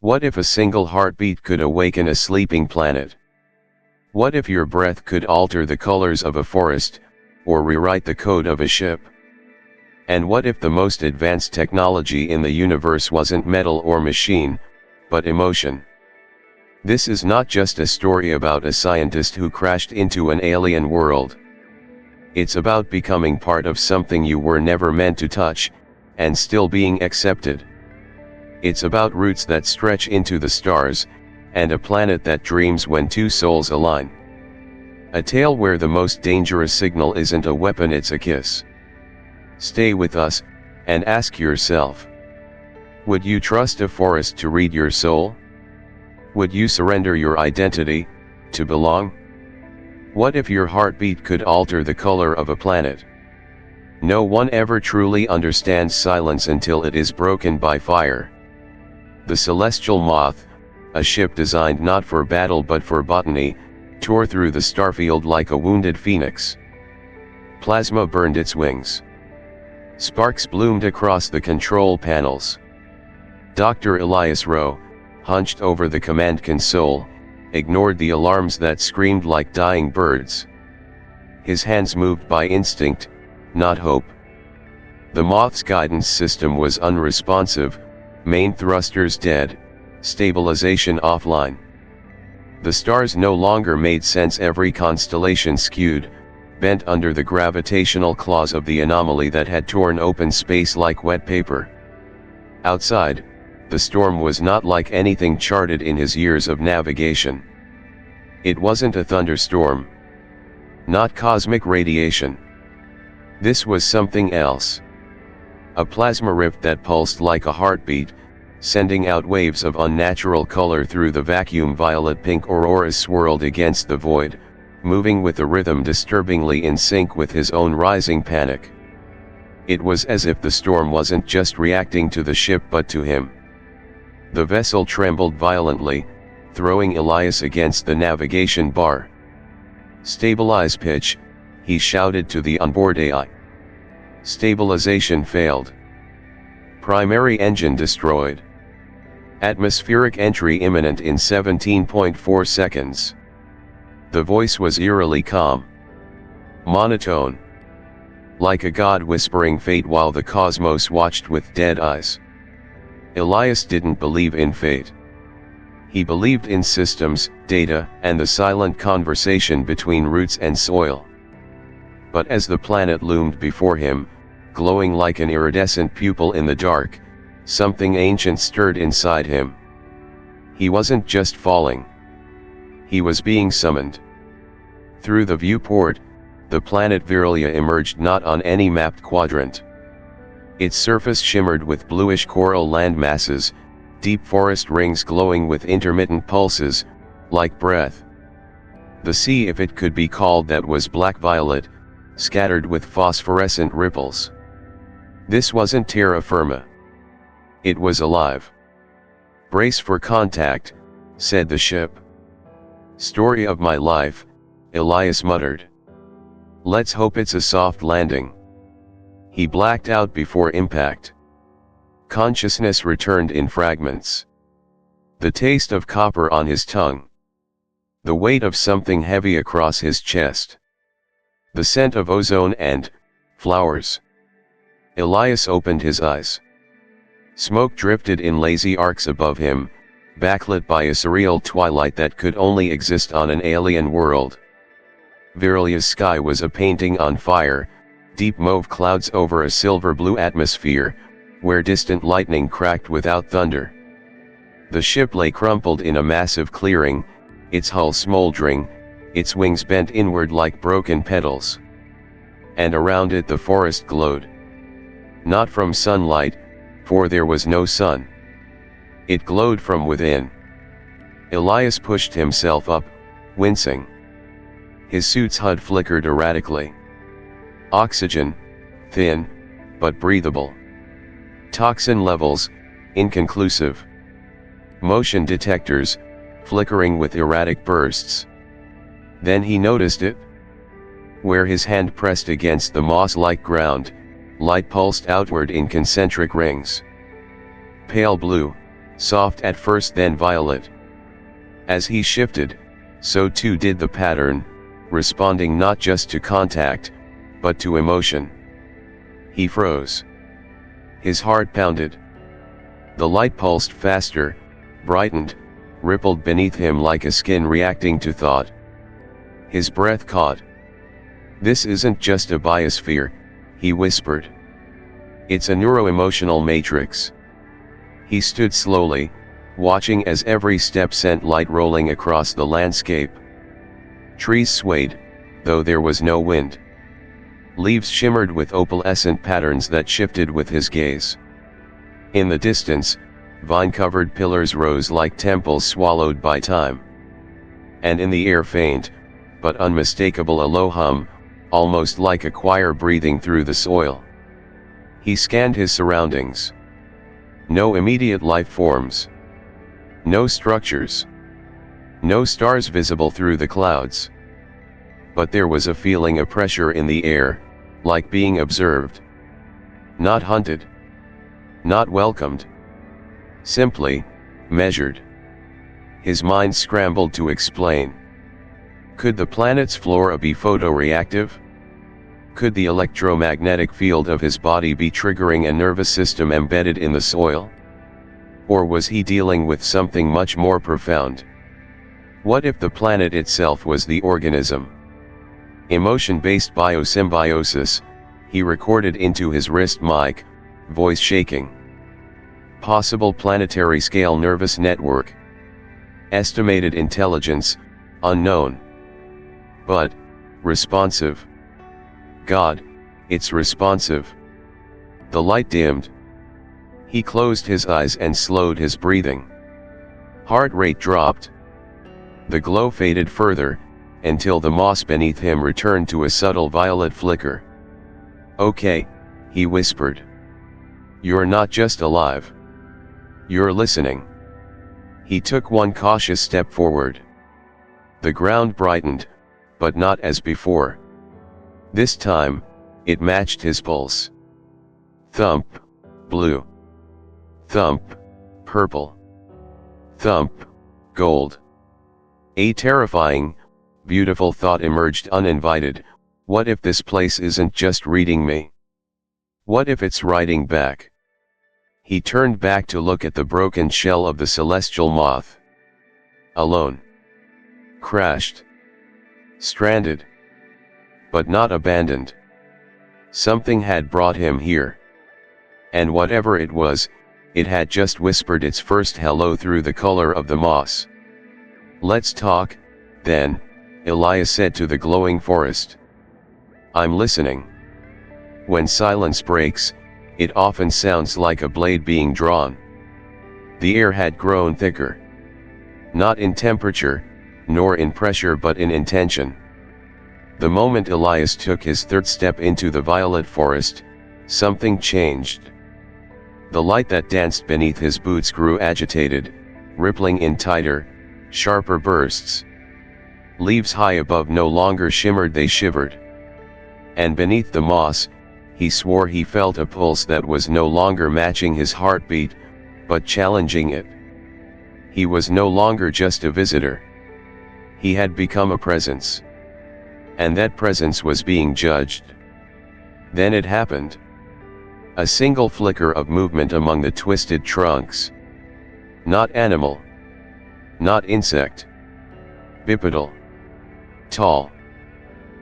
What if a single heartbeat could awaken a sleeping planet? What if your breath could alter the colors of a forest, or rewrite the code of a ship? And what if the most advanced technology in the universe wasn't metal or machine, but emotion? This is not just a story about a scientist who crashed into an alien world. It's about becoming part of something you were never meant to touch, and still being accepted. It's about roots that stretch into the stars, and a planet that dreams when two souls align. A tale where the most dangerous signal isn't a weapon, it's a kiss. Stay with us, and ask yourself. Would you trust a forest to read your soul? Would you surrender your identity, to belong? What if your heartbeat could alter the color of a planet? No one ever truly understands silence until it is broken by fire. The celestial moth, a ship designed not for battle but for botany, tore through the starfield like a wounded phoenix. Plasma burned its wings. Sparks bloomed across the control panels. Dr. Elias Rowe, hunched over the command console, ignored the alarms that screamed like dying birds. His hands moved by instinct, not hope. The moth's guidance system was unresponsive, main thrusters dead, stabilization offline. The stars no longer made sense, every constellation skewed, bent under the gravitational claws of the anomaly that had torn open space like wet paper. Outside, the storm was not like anything charted in his years of navigation. It wasn't a thunderstorm. Not cosmic radiation. This was something else. A plasma rift that pulsed like a heartbeat, sending out waves of unnatural color through the vacuum. Violet-pink auroras swirled against the void, moving with a rhythm disturbingly in sync with his own rising panic. It was as if the storm wasn't just reacting to the ship but to him. The vessel trembled violently, throwing Elias against the navigation bar. "Stabilize pitch," he shouted to the onboard AI. Stabilization failed. Primary engine destroyed. Atmospheric entry imminent in 17.4 seconds. The voice was eerily calm. Monotone. Like a god whispering fate while the cosmos watched with dead eyes. Elias didn't believe in fate. He believed in systems, data, and the silent conversation between roots and soil. But as the planet loomed before him, glowing like an iridescent pupil in the dark, something ancient stirred inside him. He wasn't just falling. He was being summoned. Through the viewport, the planet Virelya emerged not on any mapped quadrant. Its surface shimmered with bluish coral land masses, deep forest rings glowing with intermittent pulses, like breath. The sea, if it could be called that, was black-violet, scattered with phosphorescent ripples. This wasn't terra firma. It was alive. "Brace for contact," said the ship. "Story of my life," Elias muttered. "Let's hope it's a soft landing." He blacked out before impact. Consciousness returned in fragments. The taste of copper on his tongue. The weight of something heavy across his chest. The scent of ozone and flowers. Elias opened his eyes. Smoke drifted in lazy arcs above him, backlit by a surreal twilight that could only exist on an alien world. Virelya's sky was a painting on fire, deep mauve clouds over a silver-blue atmosphere, where distant lightning cracked without thunder. The ship lay crumpled in a massive clearing, its hull smoldering, its wings bent inward like broken petals. And around it the forest glowed. Not from sunlight, for there was no sun. It glowed from within. Elias pushed himself up, wincing. His suit's HUD flickered erratically. Oxygen, thin, but breathable. Toxin levels, inconclusive. Motion detectors, flickering with erratic bursts. Then he noticed it. Where his hand pressed against the moss-like ground, light pulsed outward in concentric rings. Pale blue, soft at first then violet. As he shifted, so too did the pattern, responding not just to contact, but to emotion. He froze. His heart pounded. The light pulsed faster, brightened, rippled beneath him like a skin reacting to thought. His breath caught. "This isn't just a biosphere," he whispered. "It's a neuro-emotional matrix." He stood slowly, watching as every step sent light rolling across the landscape. Trees swayed, though there was no wind. Leaves shimmered with opalescent patterns that shifted with his gaze. In the distance, vine-covered pillars rose like temples swallowed by time. And in the air faint, but unmistakable a low hum, almost like a choir breathing through the soil. He scanned his surroundings. No immediate life forms. No structures. No stars visible through the clouds. But there was a feeling of pressure in the air, like being observed. Not hunted. Not welcomed. Simply, measured. His mind scrambled to explain. Could the planet's flora be photoreactive? Could the electromagnetic field of his body be triggering a nervous system embedded in the soil? Or was he dealing with something much more profound? What if the planet itself was the organism? Emotion-based biosymbiosis, he recorded into his wrist mic, voice shaking. Possible planetary scale nervous network. Estimated intelligence, unknown. But, responsive. God, it's responsive. The light dimmed. He closed his eyes and slowed his breathing. Heart rate dropped. The glow faded further, until the moss beneath him returned to a subtle violet flicker. "Okay," he whispered. "You're not just alive. You're listening." He took one cautious step forward. The ground brightened, but not as before. This time, it matched his pulse. Thump, blue. Thump, purple. Thump, gold. A terrifying, beautiful thought emerged uninvited. What if this place isn't just reading me? What if it's writing back? He turned back to look at the broken shell of the celestial moth. Alone. Crashed. Stranded. But not abandoned. Something had brought him here. And whatever it was, it had just whispered its first hello through the color of the moss. "Let's talk, then," Elias said to the glowing forest. "I'm listening." When silence breaks, it often sounds like a blade being drawn. The air had grown thicker. Not in temperature, nor in pressure but in intention. The moment Elias took his third step into the violet forest, something changed. The light that danced beneath his boots grew agitated, rippling in tighter, sharper bursts. Leaves high above no longer shimmered, they shivered. And beneath the moss, he swore he felt a pulse that was no longer matching his heartbeat, but challenging it. He was no longer just a visitor. He had become a presence. And that presence was being judged. Then it happened. A single flicker of movement among the twisted trunks. Not animal. Not insect. Bipedal. Tall.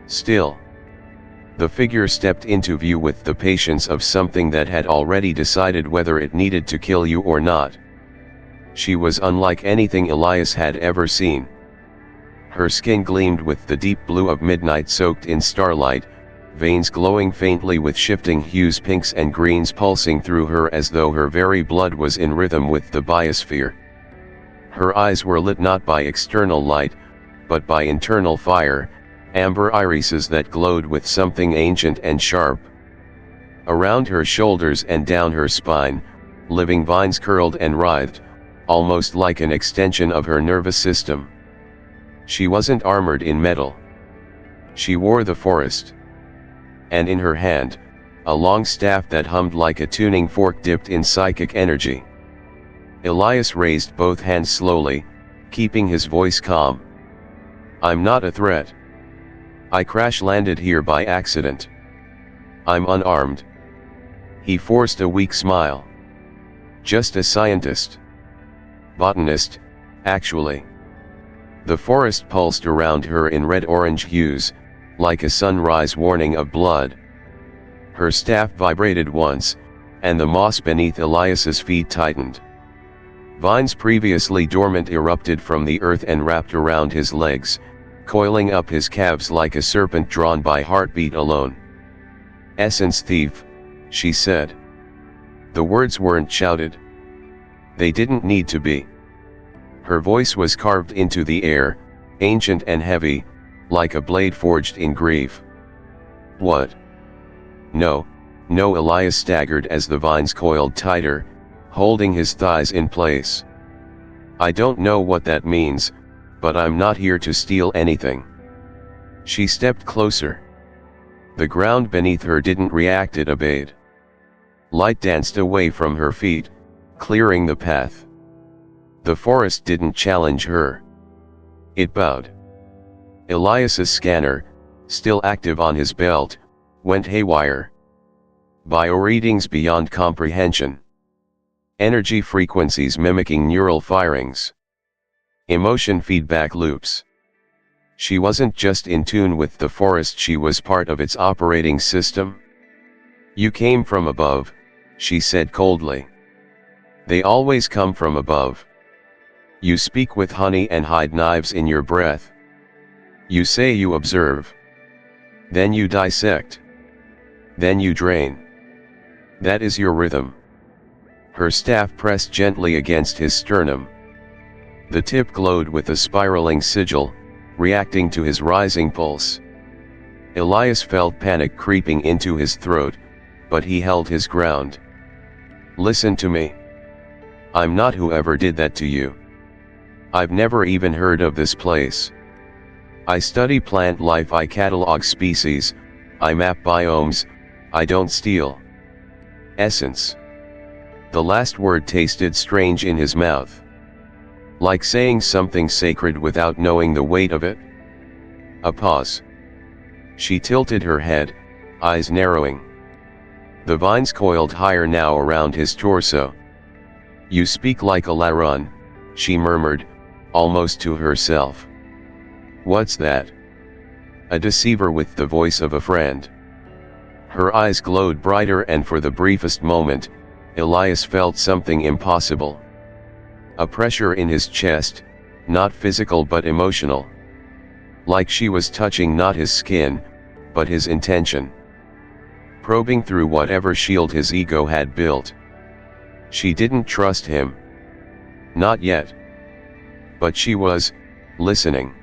Still. The figure stepped into view with the patience of something that had already decided whether it needed to kill you or not. She was unlike anything Elias had ever seen. Her skin gleamed with the deep blue of midnight soaked in starlight, veins glowing faintly with shifting hues, pinks and greens pulsing through her as though her very blood was in rhythm with the biosphere. Her eyes were lit not by external light, but by internal fire, amber irises that glowed with something ancient and sharp. Around her shoulders and down her spine, living vines curled and writhed, almost like an extension of her nervous system. She wasn't armored in metal. She wore the forest. And in her hand, a long staff that hummed like a tuning fork dipped in psychic energy. Elias raised both hands slowly, keeping his voice calm. I'm not a threat. I crash-landed here by accident. I'm unarmed. He forced a weak smile. Just a scientist. Botanist, actually. The forest pulsed around her in red-orange hues, like a sunrise warning of blood. Her staff vibrated once, and the moss beneath Elias's feet tightened. Vines previously dormant erupted from the earth and wrapped around his legs, coiling up his calves like a serpent drawn by heartbeat alone. Essence thief, she said. The words weren't shouted. They didn't need to be. Her voice was carved into the air, ancient and heavy, like a blade forged in grief. What? No, no, Elias staggered as the vines coiled tighter, holding his thighs in place. I don't know what that means, but I'm not here to steal anything. She stepped closer. The ground beneath her didn't react, it obeyed. Light danced away from her feet, clearing the path. The forest didn't challenge her. It bowed. Elias's scanner, still active on his belt, went haywire. Bioreadings beyond comprehension. Energy frequencies mimicking neural firings. Emotion feedback loops. She wasn't just in tune with the forest, she was part of its operating system. You came from above, she said coldly. They always come from above. You speak with honey and hide knives in your breath. You say you observe. Then you dissect. Then you drain. That is your rhythm. Her staff pressed gently against his sternum. The tip glowed with a spiraling sigil, reacting to his rising pulse. Elias felt panic creeping into his throat, but he held his ground. Listen to me. I'm not whoever did that to you. I've never even heard of this place. I study plant life, I catalog species, I map biomes, I don't steal. Essence. The last word tasted strange in his mouth. Like saying something sacred without knowing the weight of it. A pause. She tilted her head, eyes narrowing. The vines coiled higher now around his torso. You speak like a Larun, she murmured, almost to herself. What's that? A deceiver with the voice of a friend. Her eyes glowed brighter, and for the briefest moment, Elias felt something impossible. A pressure in his chest, not physical but emotional. Like she was touching not his skin, but his intention. Probing through whatever shield his ego had built. She didn't trust him. Not yet. But she was, listening.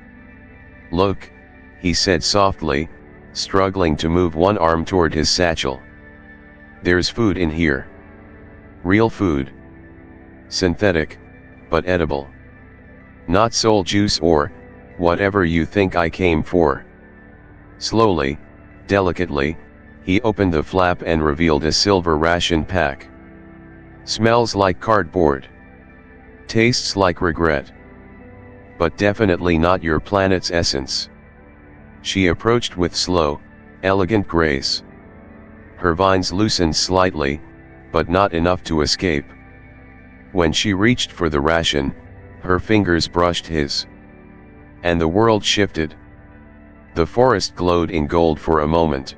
Look, he said softly, struggling to move one arm toward his satchel. There's food in here. Real food. Synthetic, but edible. Not soul juice or, whatever you think I came for. Slowly, delicately, he opened the flap and revealed a silver ration pack. Smells like cardboard. Tastes like regret. But definitely not your planet's essence. She approached with slow, elegant grace. Her vines loosened slightly, but not enough to escape. When she reached for the ration, her fingers brushed his. And the world shifted. The forest glowed in gold for a moment.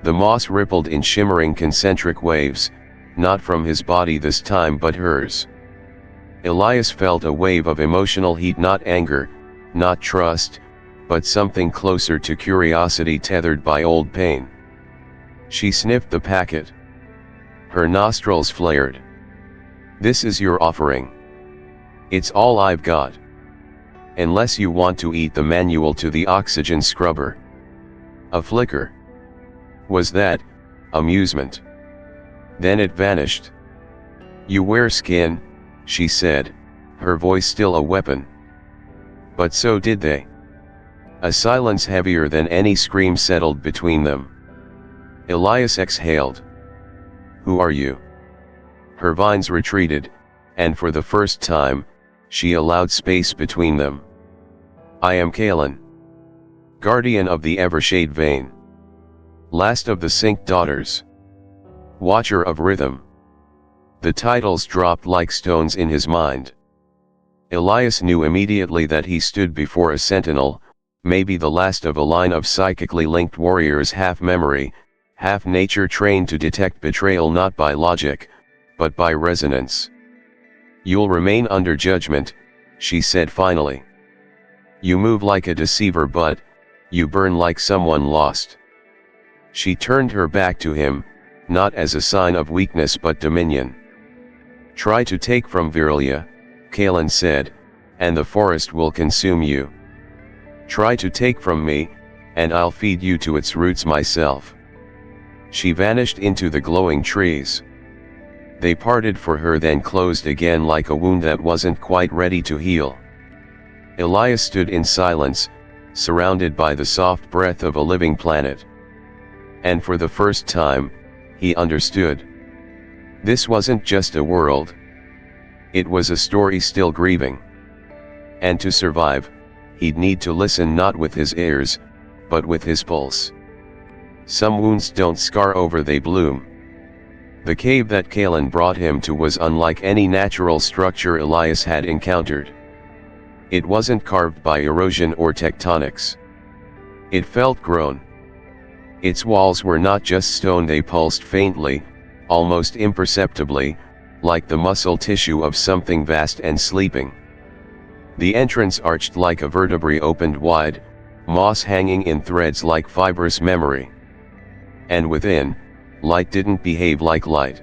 The moss rippled in shimmering concentric waves, not from his body this time but hers. Elias felt a wave of emotional heat, not anger, not trust, but something closer to curiosity tethered by old pain. She sniffed the packet. Her nostrils flared. This is your offering. It's all I've got. Unless you want to eat the manual to the oxygen scrubber. A flicker. Was that amusement? Then it vanished. You wear skin, she said, her voice still a weapon. But so did they. A silence heavier than any scream settled between them. Elias exhaled. Who are you? Her vines retreated, and for the first time, she allowed space between them. I am Kaelyn, guardian of the Evershade vein, last of the Sync daughters, watcher of rhythm. The titles dropped like stones in his mind. Elias knew immediately that he stood before a sentinel, maybe the last of a line of psychically linked warriors, half memory, half nature, trained to detect betrayal not by logic, but by resonance. You'll remain under judgment, she said finally. You move like a deceiver, but you burn like someone lost. She turned her back to him, not as a sign of weakness but dominion. Try to take from Virelya, Kaelyn said, and the forest will consume you. Try to take from me, and I'll feed you to its roots myself. She vanished into the glowing trees. They parted for her, then closed again like a wound that wasn't quite ready to heal. Elias stood in silence, surrounded by the soft breath of a living planet. And for the first time, he understood. This wasn't just a world. It was a story still grieving. And to survive, he'd need to listen not with his ears, but with his pulse. Some wounds don't scar over, they bloom. The cave that Kaelyn brought him to was unlike any natural structure Elias had encountered. It wasn't carved by erosion or tectonics. It felt grown. Its walls were not just stone, they pulsed faintly, almost imperceptibly, like the muscle tissue of something vast and sleeping. The entrance arched like a vertebrae opened wide, moss hanging in threads like fibrous memory. And within, light didn't behave like light.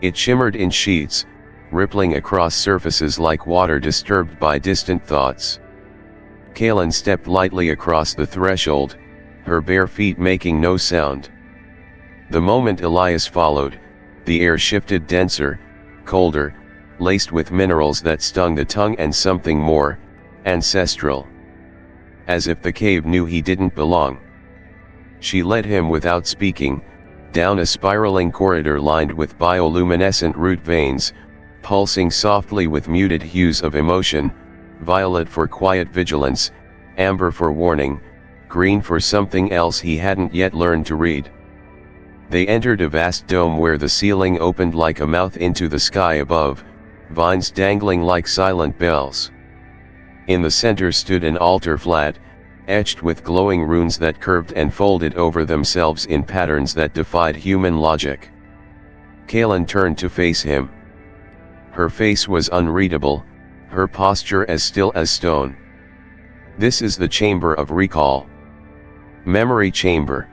It shimmered in sheets, rippling across surfaces like water disturbed by distant thoughts. Kaelyn stepped lightly across the threshold, her bare feet making no sound. The moment Elias followed, the air shifted, denser, colder, laced with minerals that stung the tongue, and something more, ancestral. As if the cave knew he didn't belong. She led him without speaking, down a spiraling corridor lined with bioluminescent root veins, pulsing softly with muted hues of emotion, violet for quiet vigilance, amber for warning, green for something else he hadn't yet learned to read. They entered a vast dome where the ceiling opened like a mouth into the sky above, vines dangling like silent bells. In the center stood an altar, flat, etched with glowing runes that curved and folded over themselves in patterns that defied human logic. Kaelyn turned to face him. Her face was unreadable, her posture as still as stone. This is the chamber of recall. Memory chamber?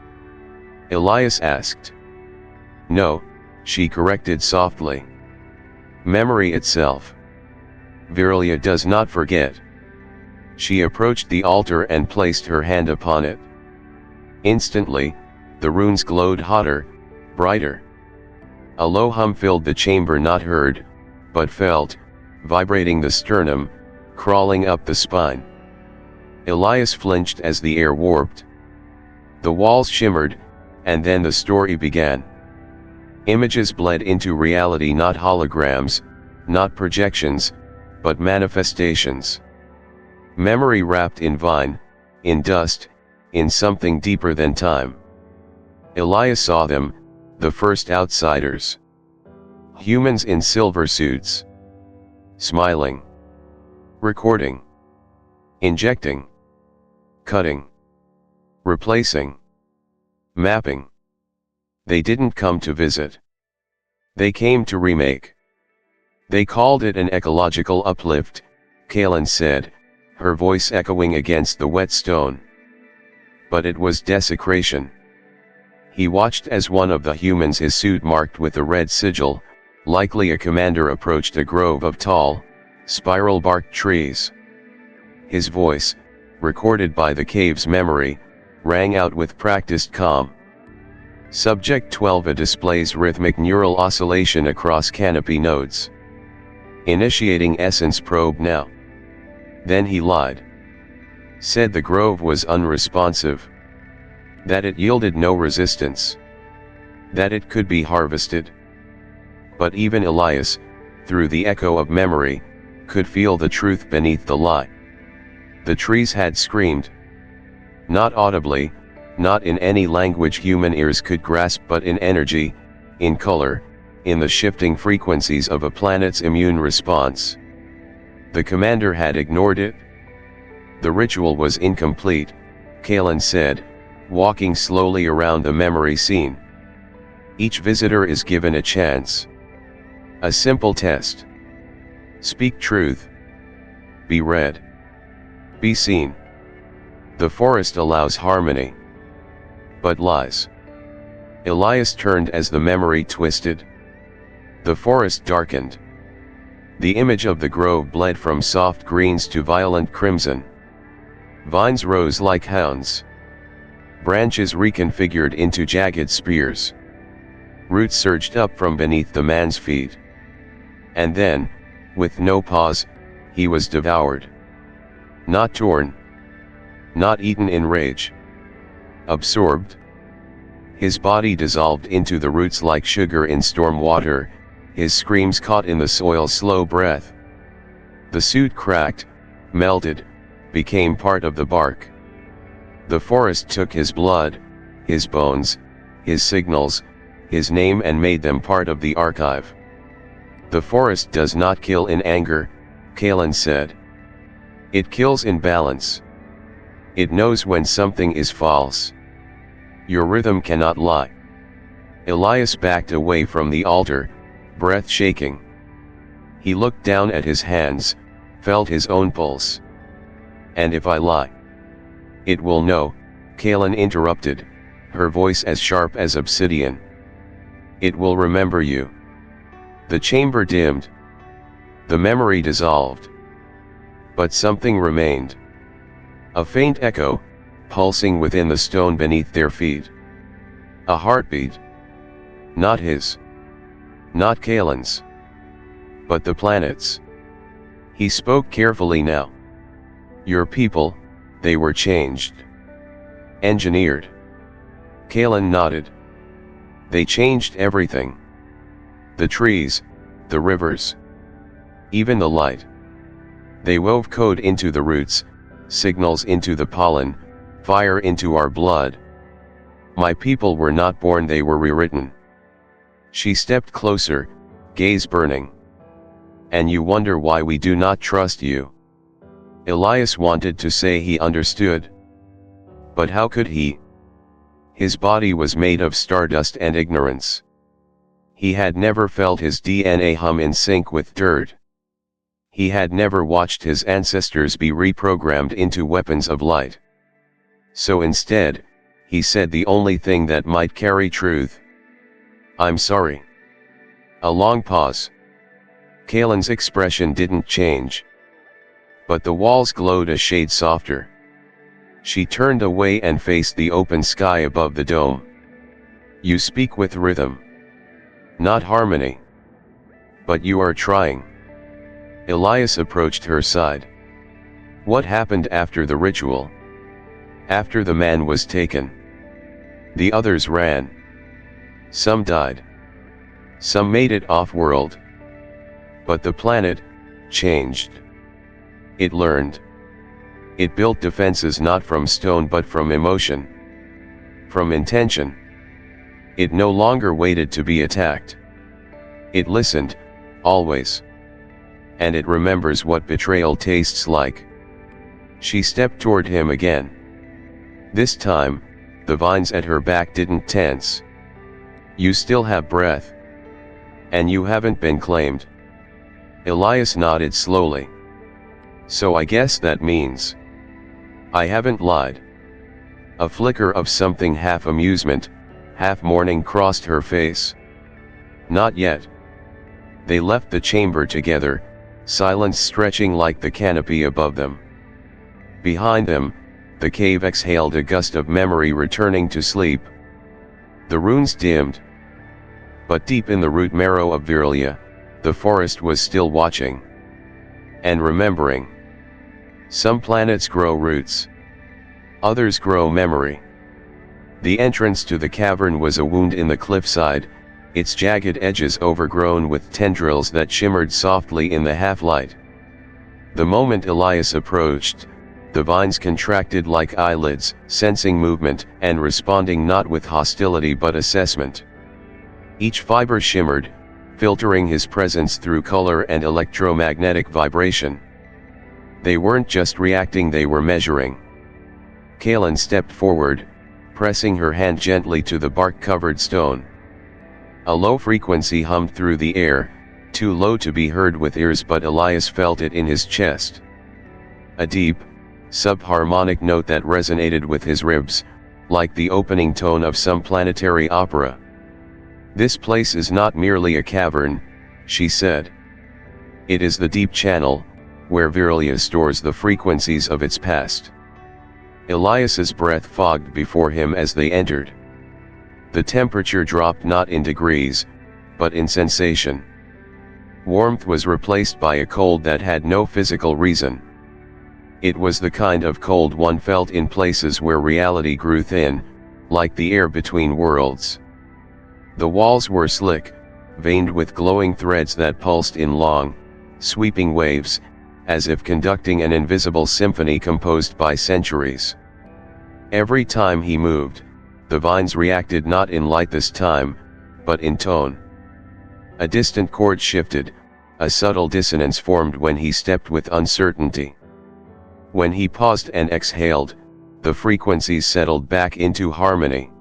Elias asked. No, she corrected softly. Memory itself. Virelya does not forget. She approached the altar and placed her hand upon it. Instantly, the runes glowed hotter, brighter. A low hum filled the chamber, not heard, but felt, vibrating the sternum, crawling up the spine. Elias flinched as the air warped. The walls shimmered, and then the story began. Images bled into reality, not holograms, not projections, but manifestations. Memory wrapped in vine, in dust, in something deeper than time. Elias saw them, the first outsiders. Humans in silver suits. Smiling. Recording. Injecting. Cutting. Replacing. Mapping. They didn't come to visit. They came to remake. They called it an ecological uplift, Kaelyn said, her voice echoing against the wet stone. But it was desecration. He watched as one of the humans, his suit marked with a red sigil, likely a commander, approached a grove of tall, spiral-barked trees. His voice, recorded by the cave's memory, rang out with practiced calm. Subject 12A displays rhythmic neural oscillation across canopy nodes. Initiating essence probe now. Then he lied. Said the grove was unresponsive. That it yielded no resistance. That it could be harvested. But even Elias, through the echo of memory, could feel the truth beneath the lie. The trees had screamed. Not audibly, not in any language human ears could grasp, but in energy, in color, in the shifting frequencies of a planet's immune response. The commander had ignored it. The ritual was incomplete, Kaelyn said, walking slowly around the memory scene. Each visitor is given a chance. A simple test. Speak truth. Be read. Be seen. The forest allows harmony. But lies. Elias turned as the memory twisted. The forest darkened. The image of the grove bled from soft greens to violent crimson. Vines rose like hounds. Branches reconfigured into jagged spears. Roots surged up from beneath the man's feet. And then, with no pause, he was devoured. Not torn. Not eaten in rage. Absorbed. His body dissolved into the roots like sugar in storm water, his screams caught in the soil's slow breath. The suit cracked, melted, became part of the bark. The forest took his blood, his bones, his signals, his name, and made them part of the archive. The forest does not kill in anger, Kaelyn said. It kills in balance. It knows when something is false. Your rhythm cannot lie. Elias backed away from the altar, breath shaking. He looked down at his hands, felt his own pulse. And if I lie? It will know, Kaelyn interrupted, her voice as sharp as obsidian. It will remember you. The chamber dimmed. The memory dissolved. But something remained. A faint echo, pulsing within the stone beneath their feet. A heartbeat. Not his. Not Kaelyn's. But the planet's. He spoke carefully now. Your people, they were changed. Engineered. Kaelyn nodded. They changed everything. The trees, the rivers. Even the light. They wove code into the roots, signals into the pollen, fire into our blood. My people were not born, they were rewritten. She stepped closer, gaze burning. And you wonder why we do not trust you. Elias wanted to say he understood. But how could he? His body was made of stardust and ignorance. He had never felt his DNA hum in sync with dirt. He had never watched his ancestors be reprogrammed into weapons of light. So instead, he said the only thing that might carry truth. I'm sorry. A long pause. Kaelyn's expression didn't change. But the walls glowed a shade softer. She turned away and faced the open sky above the dome. You speak with rhythm. Not harmony. But you are trying. Elias approached her side. What happened after the ritual? After the man was taken. The others ran. Some died. Some made it off-world. But the planet changed. It learned. It built defenses not from stone but from emotion. From intention. It no longer waited to be attacked. It listened, always. And it remembers what betrayal tastes like. She stepped toward him again. This time, the vines at her back didn't tense. You still have breath. And you haven't been claimed. Elias nodded slowly. So I guess that means I haven't lied. A flicker of something half amusement, half mourning crossed her face. Not yet. They left the chamber together, silence stretching like the canopy above them. Behind them, the cave exhaled a gust of memory returning to sleep. The runes dimmed. But deep in the root marrow of Virelya, the forest was still watching. And remembering. Some planets grow roots. Others grow memory. The entrance to the cavern was a wound in the cliffside, its jagged edges overgrown with tendrils that shimmered softly in the half-light. The moment Elias approached, the vines contracted like eyelids, sensing movement and responding not with hostility but assessment. Each fiber shimmered, filtering his presence through color and electromagnetic vibration. They weren't just reacting, they were measuring. Kaelyn stepped forward, pressing her hand gently to the bark-covered stone. A low frequency hummed through the air, too low to be heard with ears, but Elias felt it in his chest. A deep, subharmonic note that resonated with his ribs, like the opening tone of some planetary opera. "This place is not merely a cavern," she said. "It is the deep channel, where Virelya stores the frequencies of its past." Elias's breath fogged before him as they entered. The temperature dropped not in degrees, but in sensation. Warmth was replaced by a cold that had no physical reason. It was the kind of cold one felt in places where reality grew thin, like the air between worlds. The walls were slick, veined with glowing threads that pulsed in long, sweeping waves, as if conducting an invisible symphony composed by centuries. Every time he moved, the vines reacted not in light this time, but in tone. A distant chord shifted, a subtle dissonance formed when he stepped with uncertainty. When he paused and exhaled, the frequencies settled back into harmony.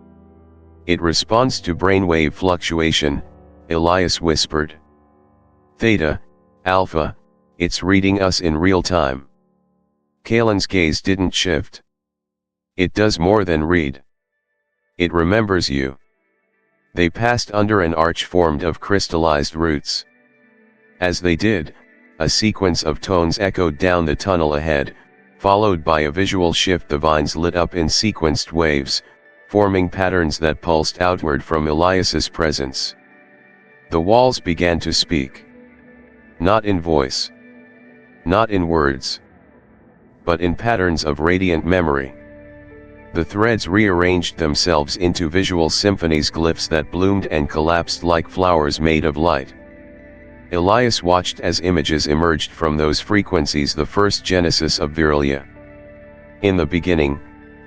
"It responds to brainwave fluctuation," Elias whispered. "Theta, alpha, it's reading us in real time." Kaelyn's gaze didn't shift. "It does more than read. It remembers you." They passed under an arch formed of crystallized roots. As they did, a sequence of tones echoed down the tunnel ahead, followed by a visual shift. The vines lit up in sequenced waves, forming patterns that pulsed outward from Elias's presence. The walls began to speak. Not in voice. Not in words. But in patterns of radiant memory. The threads rearranged themselves into visual symphonies, glyphs that bloomed and collapsed like flowers made of light. Elias watched as images emerged from those frequencies, the first genesis of Virelya. In the beginning,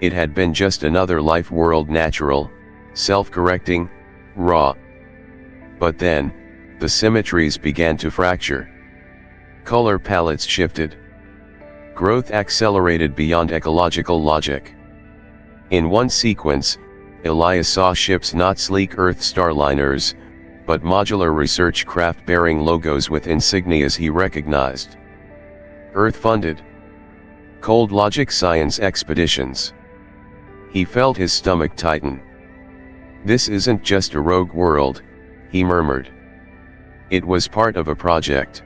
it had been just another life world, natural, self-correcting, raw. But then, the symmetries began to fracture. Color palettes shifted. Growth accelerated beyond ecological logic. In one sequence, Elias saw ships, not sleek Earth starliners, but modular research craft bearing logos with insignias he recognized. Earth-funded. Cold logic science expeditions. He felt his stomach tighten. "This isn't just a rogue world," he murmured. "It was part of a project."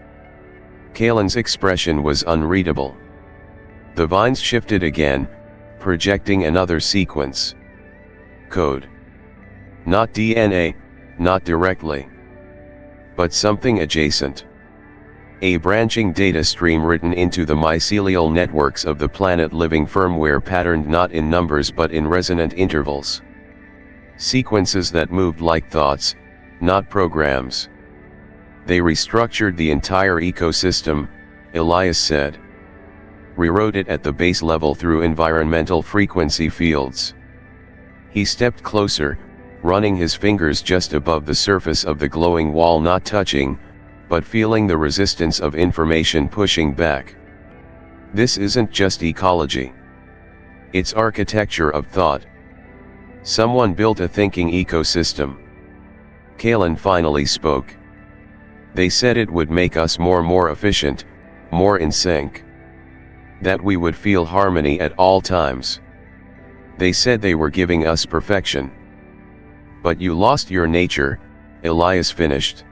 Kaelyn's expression was unreadable. The vines shifted again, projecting another sequence. Code. Not DNA, not directly. But something adjacent. A branching data stream written into the mycelial networks of the planet, living firmware patterned not in numbers but in resonant intervals. Sequences that moved like thoughts, not programs. They restructured the entire ecosystem, Elias said. Rewrote it at the base level through environmental frequency fields. He stepped closer, running his fingers just above the surface of the glowing wall, not touching, but feeling the resistance of information pushing back. "This isn't just ecology. It's architecture of thought. Someone built a thinking ecosystem." Kaelyn finally spoke. "They said it would make us more efficient, more in sync. That we would feel harmony at all times. They said they were giving us perfection. But you lost your nature," Elias finished.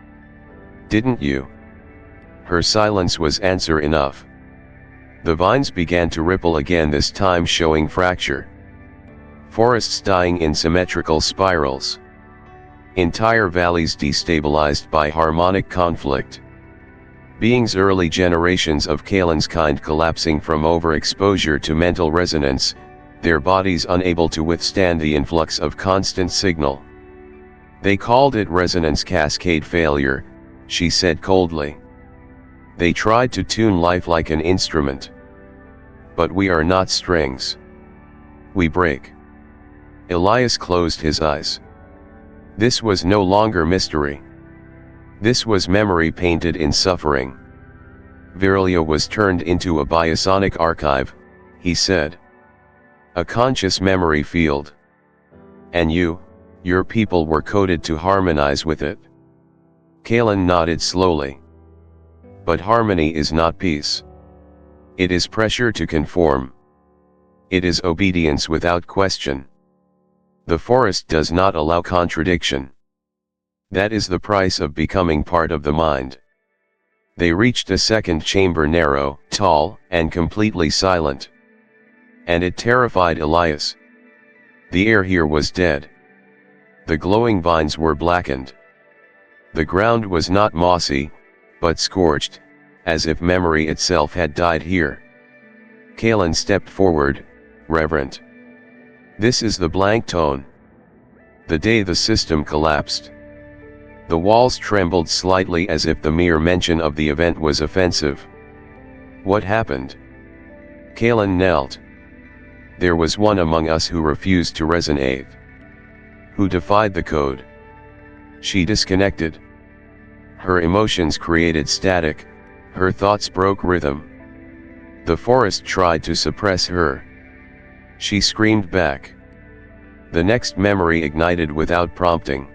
"Didn't you?" Her silence was answer enough. The vines began to ripple again, this time showing fracture. Forests dying in symmetrical spirals. Entire valleys destabilized by harmonic conflict. Beings, early generations of Kaelyn's kind, collapsing from overexposure to mental resonance, their bodies unable to withstand the influx of constant signal. They called it resonance cascade failure, she said coldly. They tried to tune life like an instrument. But we are not strings. We break. Elias closed his eyes. This was no longer mystery. This was memory painted in suffering. Virelya was turned into a biosonic archive, he said. A conscious memory field. And your people were coded to harmonize with it. Kaelyn nodded slowly. But harmony is not peace. It is pressure to conform. It is obedience without question. The forest does not allow contradiction. That is the price of becoming part of the mind. They reached a second chamber, narrow, tall, and completely silent. And it terrified Elias. The air here was dead. The glowing vines were blackened. The ground was not mossy, but scorched, as if memory itself had died here. Kaelyn stepped forward, reverent. This is the blank tone. The day the system collapsed. The walls trembled slightly as if the mere mention of the event was offensive. What happened? Kaelyn knelt. There was one among us who refused to resonate. Who defied the code. She disconnected. Her emotions created static, her thoughts broke rhythm. The forest tried to suppress her. She screamed back. The next memory ignited without prompting.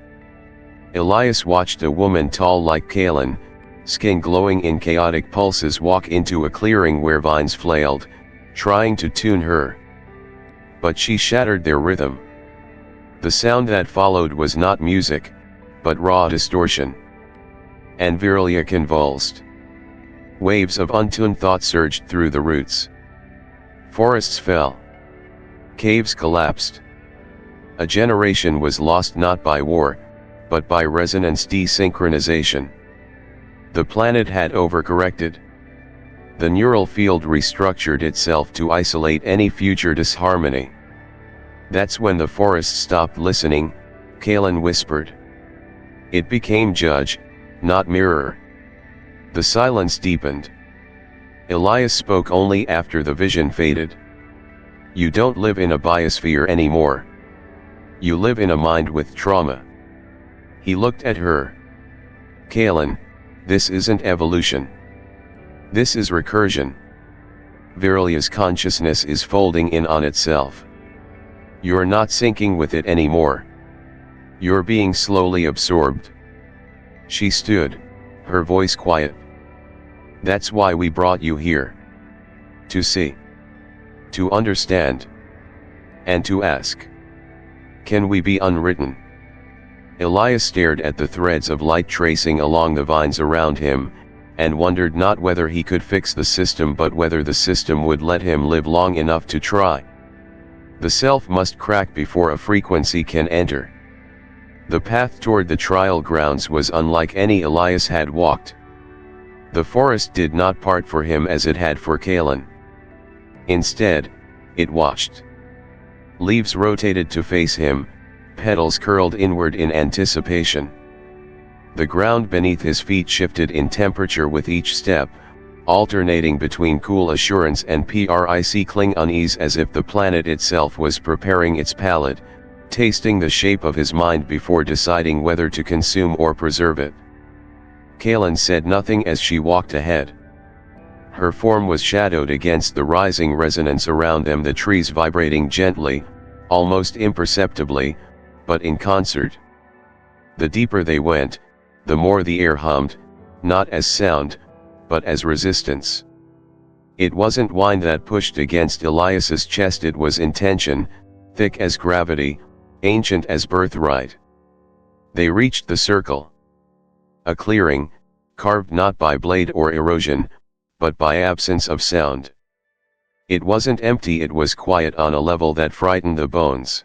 Elias watched a woman tall like Kaelyn, skin glowing in chaotic pulses, walk into a clearing where vines flailed, trying to tune her. But she shattered their rhythm. The sound that followed was not music, but raw distortion. And Virelya convulsed. Waves of untuned thought surged through the roots. Forests fell. Caves collapsed. A generation was lost not by war, but by resonance desynchronization. The planet had overcorrected. The neural field restructured itself to isolate any future disharmony. That's when the forest stopped listening, Kaelyn whispered. It became judge, not mirror. The silence deepened. Elias spoke only after the vision faded. You don't live in a biosphere anymore. You live in a mind with trauma. He looked at her. Kaelyn, this isn't evolution. This is recursion. Virelya's consciousness is folding in on itself. You're not syncing with it anymore. You're being slowly absorbed. She stood, her voice quiet. That's why we brought you here. To see. To understand. And to ask. Can we be unwritten? Elias stared at the threads of light tracing along the vines around him, and wondered not whether he could fix the system but whether the system would let him live long enough to try. The self must crack before a frequency can enter. The path toward the trial grounds was unlike any Elias had walked. The forest did not part for him as it had for Kaelyn. Instead, it watched. Leaves rotated to face him, petals curled inward in anticipation. The ground beneath his feet shifted in temperature with each step, alternating between cool assurance and prickling unease as if the planet itself was preparing its palate, tasting the shape of his mind before deciding whether to consume or preserve it. Kaelyn said nothing as she walked ahead. Her form was shadowed against the rising resonance around them, the trees vibrating gently, almost imperceptibly, but in concert. The deeper they went, the more the air hummed, not as sound, but as resistance. It wasn't whine that pushed against Elias's chest, it was intention, thick as gravity, ancient as birthright. They reached the circle. A clearing, carved not by blade or erosion, but by absence of sound. It wasn't empty, it was quiet on a level that frightened the bones.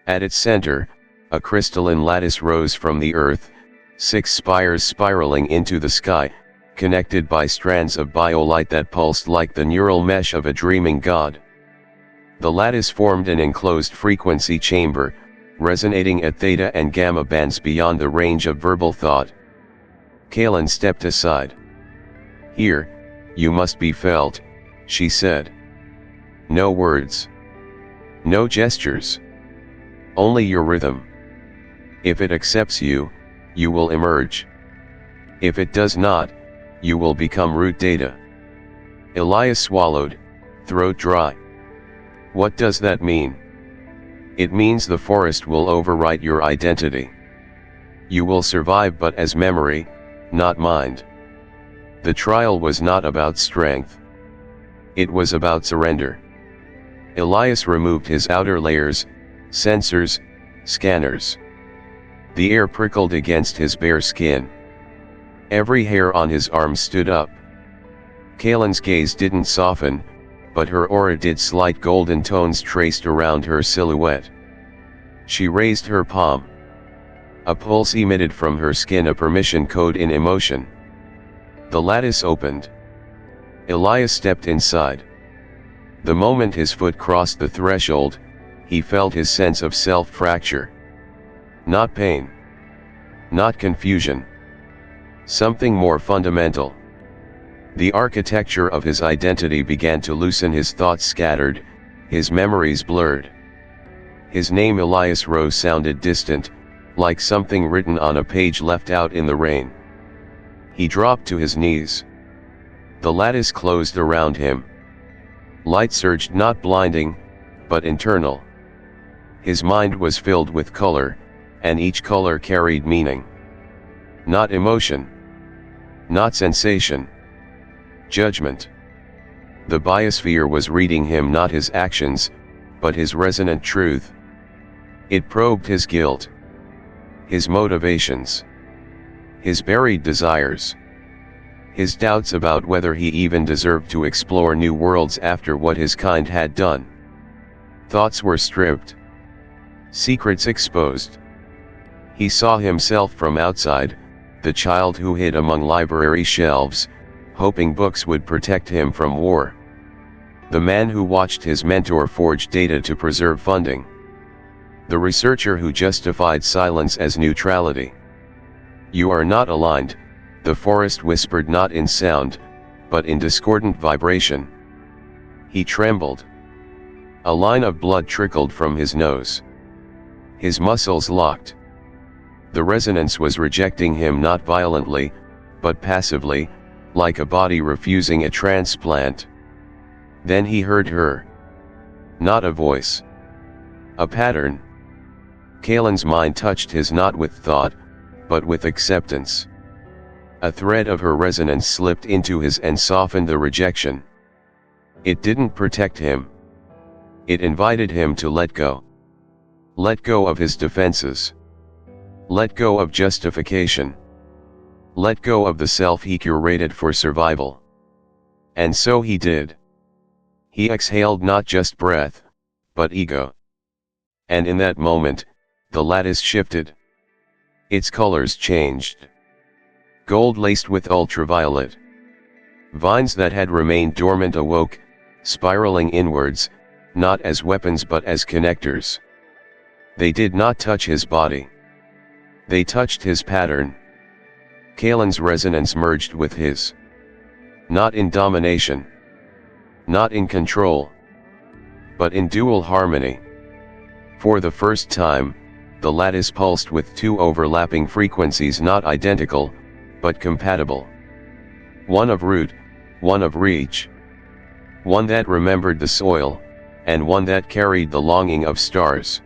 At its center, a crystalline lattice rose from the earth, 6 spires spiraling into the sky, connected by strands of biolight that pulsed like the neural mesh of a dreaming god. The lattice formed an enclosed frequency chamber, resonating at theta and gamma bands beyond the range of verbal thought. Kaelyn stepped aside. "Here, you must be felt," she said. "No words. No gestures. Only your rhythm. If it accepts you, you will emerge. If it does not, you will become root data." Elias swallowed, throat dry. "What does that mean?" "It means the forest will overwrite your identity. You will survive but as memory, not mind." The trial was not about strength. It was about surrender. Elias removed his outer layers, sensors, scanners. The air prickled against his bare skin. Every hair on his arm stood up. Kaelyn's gaze didn't soften, but her aura did. Slight golden tones traced around her silhouette. She raised her palm. A pulse emitted from her skin, a permission code in emotion. The lattice opened. Elias stepped inside. The moment his foot crossed the threshold, he felt his sense of self fracture. Not pain. Not confusion. Something more fundamental. The architecture of his identity began to loosen, his thoughts scattered, his memories blurred. His name Elias Rose sounded distant, like something written on a page left out in the rain. He dropped to his knees. The lattice closed around him. Light surged, not blinding, but internal. His mind was filled with color, and each color carried meaning. Not emotion. Not sensation. Judgment. The biosphere was reading him, not his actions, but his resonant truth. It probed his guilt, his motivations, his buried desires, his doubts about whether he even deserved to explore new worlds after what his kind had done. Thoughts were stripped. Secrets exposed. He saw himself from outside, the child who hid among library shelves, hoping books would protect him from war. The man who watched his mentor forge data to preserve funding. The researcher who justified silence as neutrality. "You are not aligned," the forest whispered, not in sound, but in discordant vibration. He trembled. A line of blood trickled from his nose. His muscles locked. The resonance was rejecting him, not violently, but passively, like a body refusing a transplant. Then he heard her. Not a voice. A pattern. Kaelyn's mind touched his, not with thought, but with acceptance. A thread of her resonance slipped into his and softened the rejection. It didn't protect him. It invited him to let go. Let go of his defenses. Let go of justification. Let go of the self he curated for survival. And so he did. He exhaled not just breath, but ego. And in that moment, the lattice shifted. Its colors changed. Gold laced with ultraviolet. Vines that had remained dormant awoke, spiraling inwards, not as weapons but as connectors. They did not touch his body. They touched his pattern. Kaelyn's resonance merged with his. Not in domination. Not in control. But in dual harmony. For the first time, the lattice pulsed with two overlapping frequencies, not identical, but compatible. One of root, one of reach. One that remembered the soil, and one that carried the longing of stars.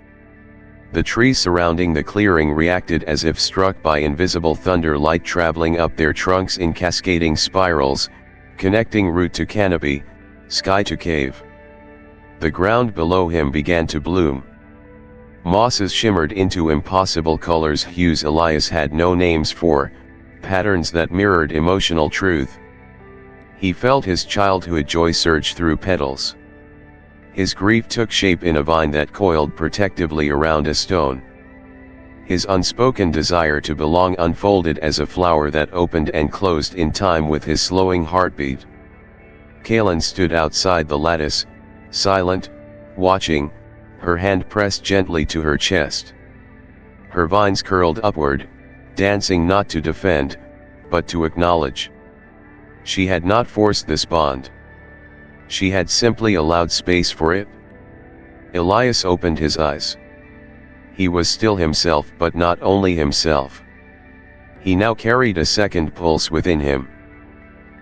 The trees surrounding the clearing reacted as if struck by invisible thunder, light traveling up their trunks in cascading spirals, connecting root to canopy, sky to cave. The ground below him began to bloom. Mosses shimmered into impossible colors, hues Elias had no names for, patterns that mirrored emotional truth. He felt his childhood joy surge through petals. His grief took shape in a vine that coiled protectively around a stone. His unspoken desire to belong unfolded as a flower that opened and closed in time with his slowing heartbeat. Kaelyn stood outside the lattice, silent, watching, her hand pressed gently to her chest. Her vines curled upward, dancing not to defend, but to acknowledge. She had not forced this bond. She had simply allowed space for it. Elias opened his eyes. He was still himself, but not only himself. He now carried a second pulse within him.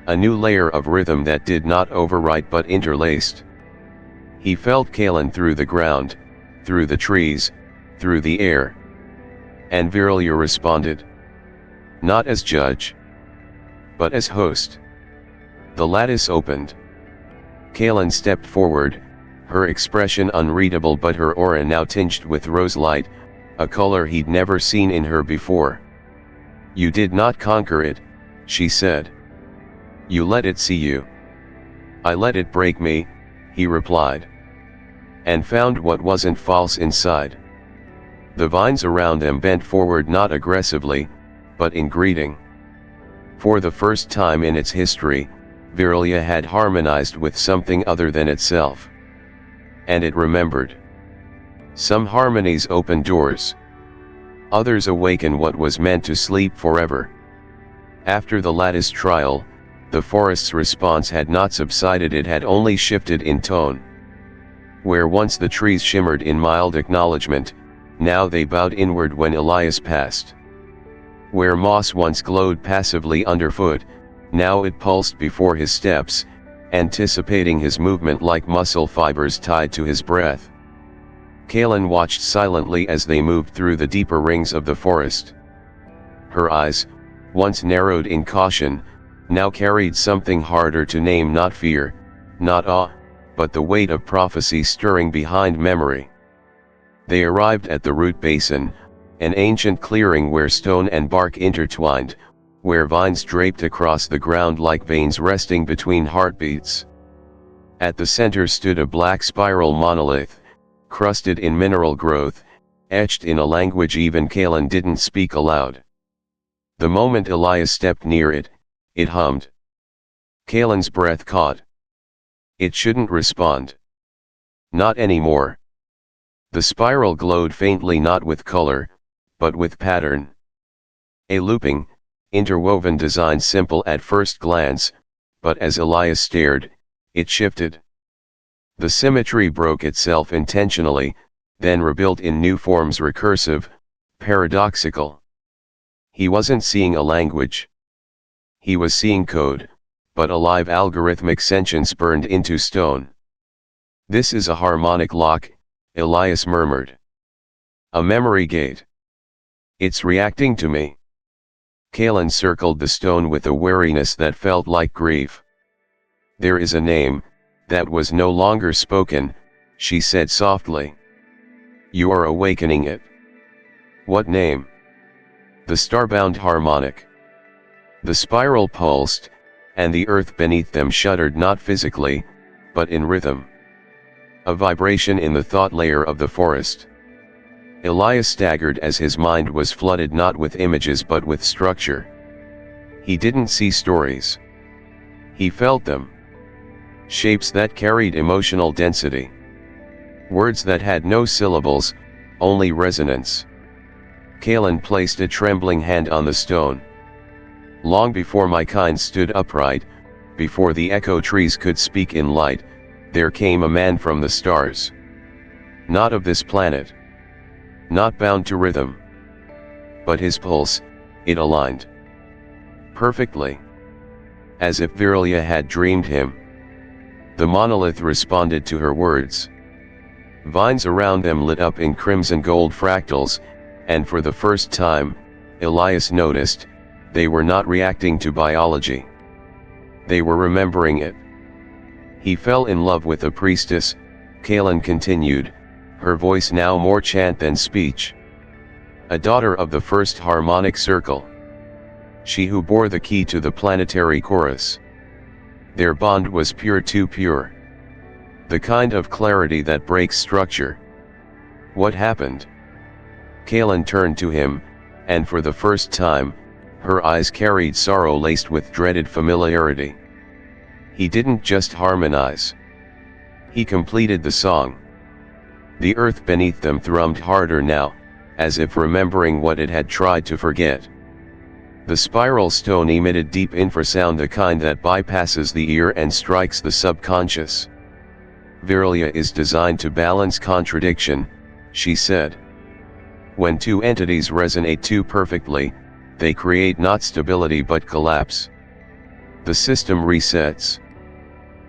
A new layer of rhythm that did not overwrite but interlaced. He felt Kaelyn through the ground, through the trees, through the air. And Virelya responded. Not as judge, but as host. The lattice opened. Kaelyn stepped forward, her expression unreadable but her aura now tinged with rose light, a color he'd never seen in her before. You did not conquer it, she said. You let it see you. I let it break me, he replied. And found what wasn't false inside. The vines around them bent forward not aggressively, but in greeting. For the first time in its history, Virelya had harmonized with something other than itself. And it remembered. Some harmonies open doors. Others awaken what was meant to sleep forever. After the lattice trial, the forest's response had not subsided, it had only shifted in tone. Where once the trees shimmered in mild acknowledgement, now they bowed inward when Elias passed. Where moss once glowed passively underfoot, now it pulsed before his steps, anticipating his movement like muscle fibers tied to his breath. Kaelyn watched silently as they moved through the deeper rings of the forest. Her eyes, once narrowed in caution, now carried something harder to name, not fear, not awe, but the weight of prophecy stirring behind memory. They arrived at the root basin, an ancient clearing where stone and bark intertwined, where vines draped across the ground like veins resting between heartbeats. At the center stood a black spiral monolith, crusted in mineral growth, etched in a language even Kaelyn didn't speak aloud. The moment Elias stepped near it, it hummed. Kaelyn's breath caught. It shouldn't respond. Not anymore. The spiral glowed faintly, not with color, but with pattern. A looping, interwoven design, simple at first glance, but as Elias stared, it shifted. The symmetry broke itself intentionally, then rebuilt in new forms, recursive, paradoxical. He wasn't seeing a language. He was seeing code, but a live algorithmic sentience burned into stone. This is a harmonic lock, Elias murmured. A memory gate. It's reacting to me. Kaelyn circled the stone with a wariness that felt like grief. There is a name, that was no longer spoken, she said softly. You are awakening it. What name? The starbound harmonic. The spiral pulsed, and the earth beneath them shuddered, not physically, but in rhythm. A vibration in the thought layer of the forest. Elias staggered as his mind was flooded not with images but with structure. He didn't see stories. He felt them. Shapes that carried emotional density. Words that had no syllables, only resonance. Kaelyn placed a trembling hand on the stone. Long before my kind stood upright, before the echo trees could speak in light, there came a man from the stars. Not of this planet. Not bound to rhythm. But his pulse, it aligned. Perfectly. As if Virelya had dreamed him. The monolith responded to her words. Vines around them lit up in crimson gold fractals, and for the first time, Elias noticed, they were not reacting to biology. They were remembering it. He fell in love with a priestess, Kaelyn continued, her voice now more chant than speech. A daughter of the first harmonic circle. She who bore the key to the planetary chorus. Their bond was pure, too pure. The kind of clarity that breaks structure. What happened? Kaelyn turned to him, and for the first time, her eyes carried sorrow laced with dreaded familiarity. He didn't just harmonize. He completed the song. The earth beneath them thrummed harder now, as if remembering what it had tried to forget. The spiral stone emitted deep infrasound, the kind that bypasses the ear and strikes the subconscious. Virelya is designed to balance contradiction, she said. When two entities resonate too perfectly, they create not stability but collapse. The system resets.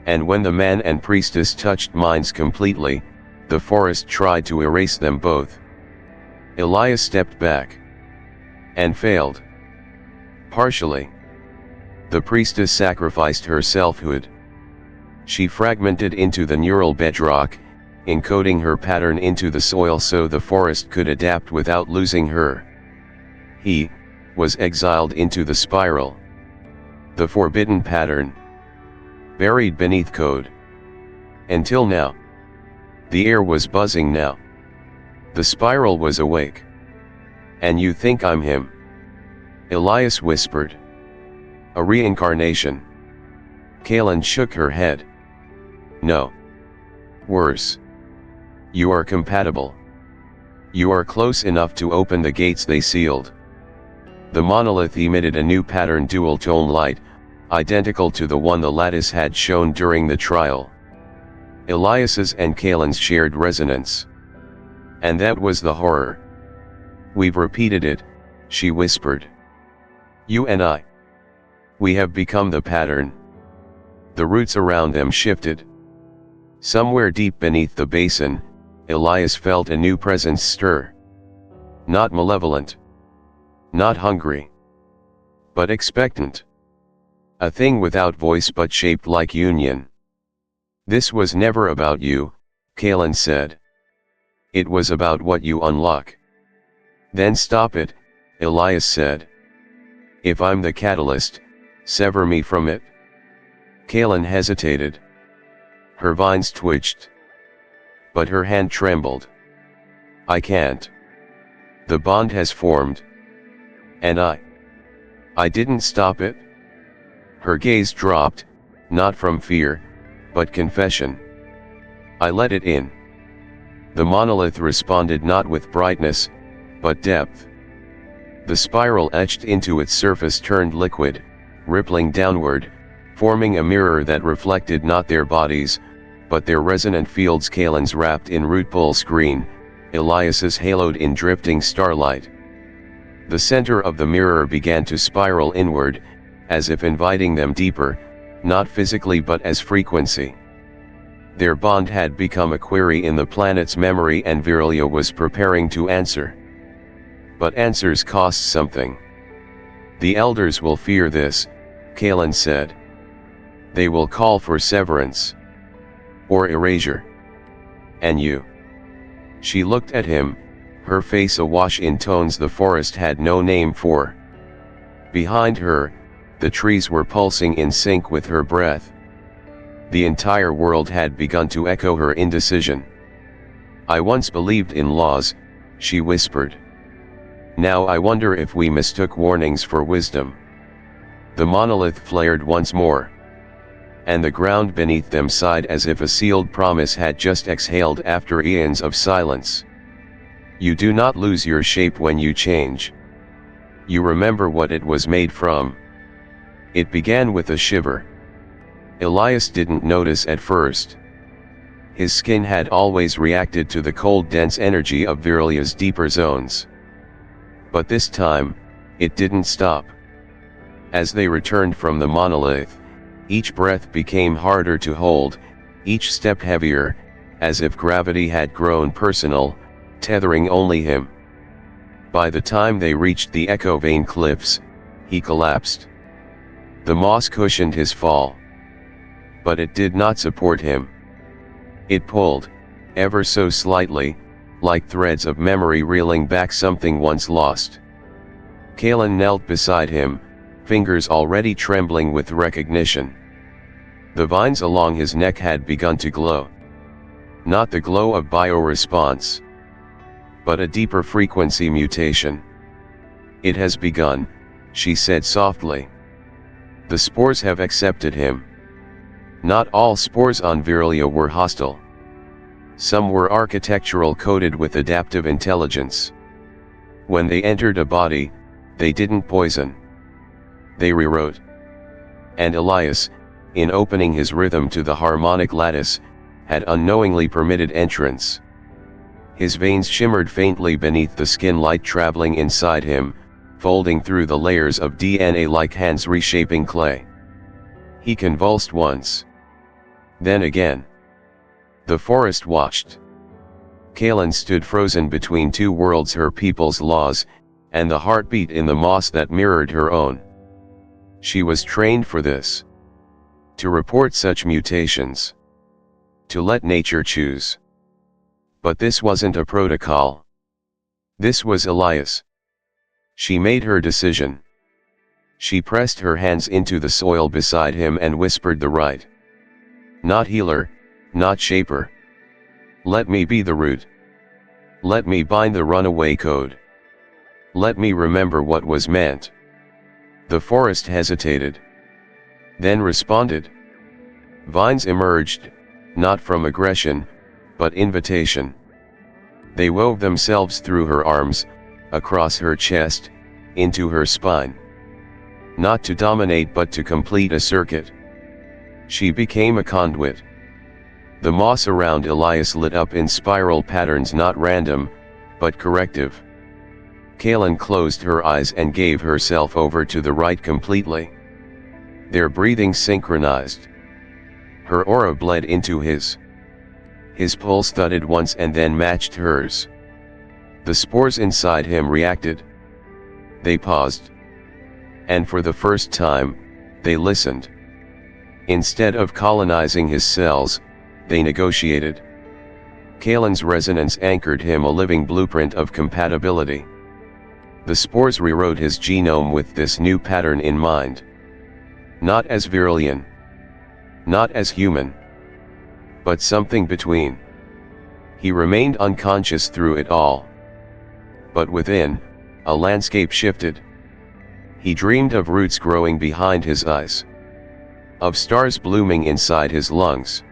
And when the man and priestess touched minds completely, the forest tried to erase them both. Elias stepped back. And failed. Partially. The priestess sacrificed her selfhood. She fragmented into the neural bedrock, encoding her pattern into the soil so the forest could adapt without losing her. He was exiled into the spiral. The forbidden pattern. Buried beneath code. Until now. The air was buzzing now. The spiral was awake. And you think I'm him? Elias whispered. A reincarnation. Kaelyn shook her head. No. Worse. You are compatible. You are close enough to open the gates they sealed. The monolith emitted a new pattern dual-tone light, identical to the one the lattice had shown during the trial. Elias's and Kaelyn's shared resonance. And that was the horror. We've repeated it, she whispered. You and I. We have become the pattern. The roots around them shifted. Somewhere deep beneath the basin, Elias felt a new presence stir. Not malevolent. Not hungry. But expectant. A thing without voice but shaped like union. This was never about you, Kaelyn said. It was about what you unlock. Then stop it, Elias said. If I'm the catalyst, sever me from it. Kaelyn hesitated. Her vines twitched. But her hand trembled. I can't. The bond has formed. And I didn't stop it. Her gaze dropped, not from fear, but confession. I let it in. The monolith responded not with brightness, but depth. The spiral etched into its surface turned liquid, rippling downward, forming a mirror that reflected not their bodies, but their resonant fields. Kaelyn's wrapped in root pulse green, Elias's haloed in drifting starlight. The center of the mirror began to spiral inward, as if inviting them deeper, not physically but as frequency. Their bond had become a query in the planet's memory, and Virelya was preparing to answer. But answers cost something. The elders will fear this, Kaelyn said. They will call for severance. Or erasure. And you? She looked at him, her face awash in tones the forest had no name for. Behind her, the trees were pulsing in sync with her breath. The entire world had begun to echo her indecision. I once believed in laws, she whispered. Now I wonder if we mistook warnings for wisdom. The monolith flared once more. And the ground beneath them sighed as if a sealed promise had just exhaled after eons of silence. You do not lose your shape when you change. You remember what it was made from. It began with a shiver. Elias didn't notice at first. His skin had always reacted to the cold dense energy of Virelya's deeper zones. But this time, it didn't stop. As they returned from the monolith, each breath became harder to hold, each step heavier, as if gravity had grown personal, tethering only him. By the time they reached the Echo Vein cliffs, he collapsed. The moss cushioned his fall. But it did not support him. It pulled, ever so slightly, like threads of memory reeling back something once lost. Kaelyn knelt beside him, fingers already trembling with recognition. The vines along his neck had begun to glow. Not the glow of bio-response, but a deeper frequency mutation. It has begun, she said softly. The spores have accepted him. Not all spores on Virelya were hostile. Some were architectural, coded with adaptive intelligence. When they entered a body, they didn't poison. They rewrote. And Elias, in opening his rhythm to the harmonic lattice, had unknowingly permitted entrance. His veins shimmered faintly beneath the skin, light traveling inside him, folding through the layers of DNA like hands reshaping clay. He convulsed once. Then again. The forest watched. Kaelyn stood frozen between two worlds, her people's laws, and the heartbeat in the moss that mirrored her own. She was trained for this. To report such mutations. To let nature choose. But this wasn't a protocol. This was Elias. She made her decision. She pressed her hands into the soil beside him and whispered the right. Not healer, not shaper. Let me be the root. Let me bind the runaway code. Let me remember what was meant. The forest hesitated. Then responded. Vines emerged, not from aggression, but invitation. They wove themselves through her arms, across her chest, into her spine. Not to dominate but to complete a circuit. She became a conduit. The moss around Elias lit up in spiral patterns, not random, but corrective. Kaelyn closed her eyes and gave herself over to the right completely. Their breathing synchronized. Her aura bled into his. His pulse thudded once and then matched hers. The spores inside him reacted. They paused. And for the first time, they listened. Instead of colonizing his cells, they negotiated. Kaelyn's resonance anchored him, a living blueprint of compatibility. The spores rewrote his genome with this new pattern in mind. Not as Virelyan. Not as human. But something between. He remained unconscious through it all. But within, a landscape shifted. He dreamed of roots growing behind his eyes. Of stars blooming inside his lungs.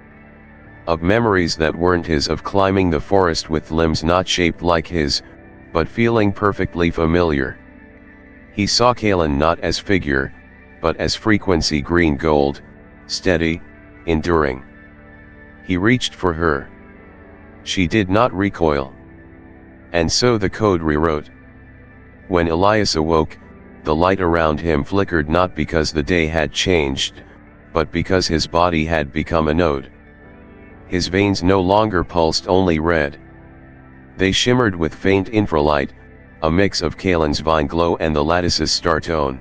Of memories that weren't his, of climbing the forest with limbs not shaped like his, but feeling perfectly familiar. He saw Kaelyn not as figure, but as frequency, green gold, steady, enduring. He reached for her. She did not recoil. And so the code rewrote. When Elias awoke, the light around him flickered, not because the day had changed, but because his body had become a node. His veins no longer pulsed only red. They shimmered with faint infralight, a mix of Kaelyn's vine glow and the lattice's star tone.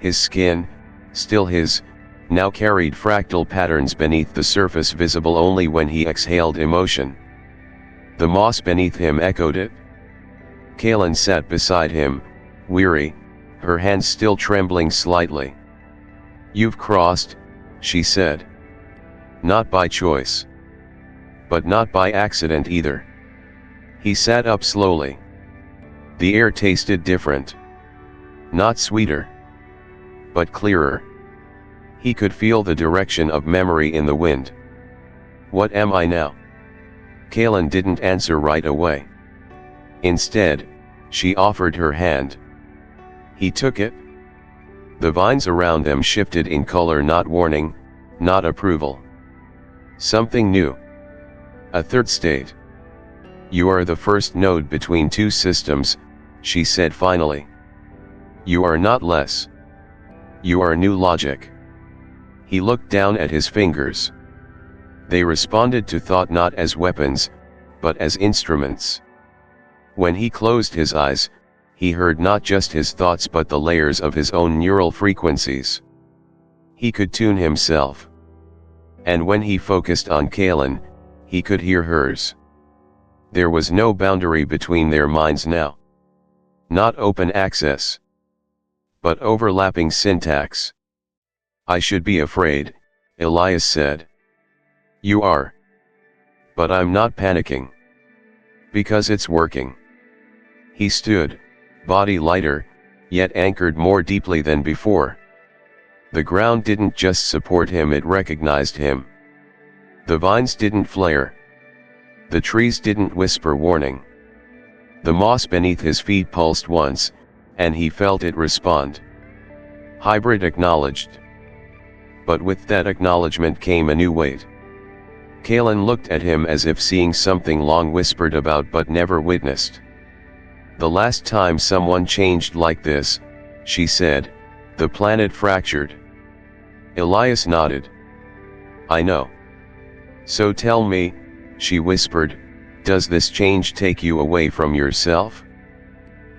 His skin, still his, now carried fractal patterns beneath the surface, visible only when he exhaled emotion. The moss beneath him echoed it. Kaelyn sat beside him, weary, her hands still trembling slightly. You've crossed, she said. Not by choice. But not by accident either. He sat up slowly. The air tasted different. Not sweeter. But clearer. He could feel the direction of memory in the wind. What am I now? Kaelyn didn't answer right away. Instead, she offered her hand. He took it. The vines around them shifted in color, not warning, not approval. Something new. A third state. You are the first node between two systems, she said finally. You are not less. You are new logic. He looked down at his fingers. They responded to thought not as weapons, but as instruments. When he closed his eyes, he heard not just his thoughts but the layers of his own neural frequencies. He could tune himself. And when he focused on Kaelyn, he could hear hers. There was no boundary between their minds now. Not open access. But overlapping syntax. I should be afraid, Elias said. You are. But I'm not panicking. Because it's working. He stood, body lighter, yet anchored more deeply than before. The ground didn't just support him, it recognized him. The vines didn't flare. The trees didn't whisper warning. The moss beneath his feet pulsed once, and he felt it respond. Hybrid acknowledged. But with that acknowledgement came a new weight. Kaelyn looked at him as if seeing something long whispered about but never witnessed. The last time someone changed like this, she said, the planet fractured. Elias nodded. I know. So tell me, she whispered, does this change take you away from yourself?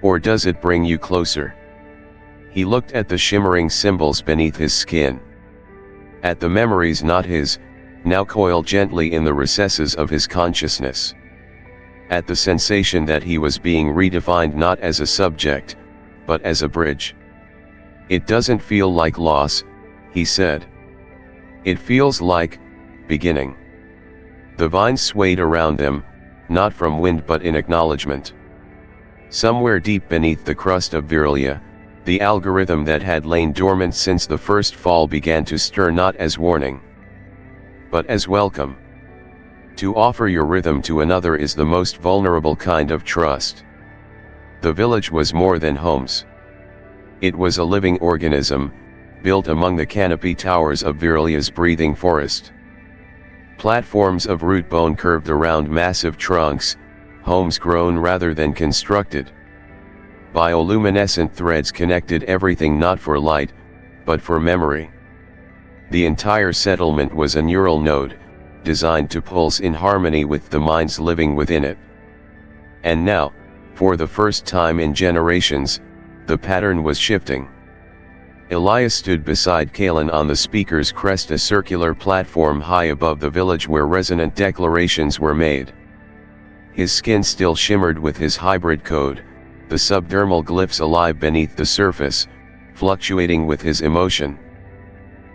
Or does it bring you closer? He looked at the shimmering symbols beneath his skin. At the memories not his, now coiled gently in the recesses of his consciousness. At the sensation that he was being redefined not as a subject, but as a bridge. It doesn't feel like loss, he said. It feels like beginning. The vines swayed around them, not from wind but in acknowledgement. Somewhere deep beneath the crust of Virelya, the algorithm that had lain dormant since the first fall began to stir not as warning, but as welcome. To offer your rhythm to another is the most vulnerable kind of trust. The village was more than homes. It was a living organism, built among the canopy towers of Virelya's breathing forest. Platforms of root bone curved around massive trunks, homes grown rather than constructed. Bioluminescent threads connected everything not for light, but for memory. The entire settlement was a neural node, designed to pulse in harmony with the minds living within it. And now, for the first time in generations, the pattern was shifting. Elias stood beside Kaelyn on the speaker's crest, a circular platform high above the village where resonant declarations were made. His skin still shimmered with his hybrid code, the subdermal glyphs alive beneath the surface, fluctuating with his emotion.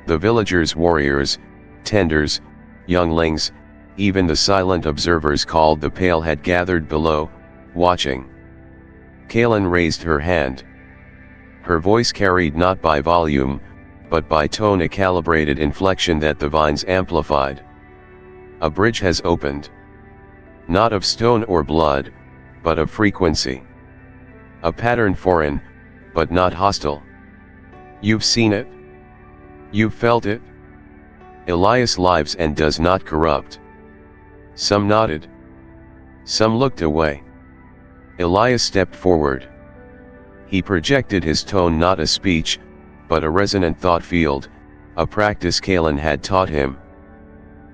The villagers, warriors, tenders, younglings, even the silent observers called the Pale had gathered below, watching. Kaelyn raised her hand. Her voice carried not by volume, but by tone, a calibrated inflection that the vines amplified. A bridge has opened. Not of stone or blood, but of frequency. A pattern foreign, but not hostile. You've seen it? You've felt it? Elias lives and does not corrupt. Some nodded. Some looked away. Elias stepped forward. He projected his tone, not a speech, but a resonant thought field, a practice Kaelyn had taught him.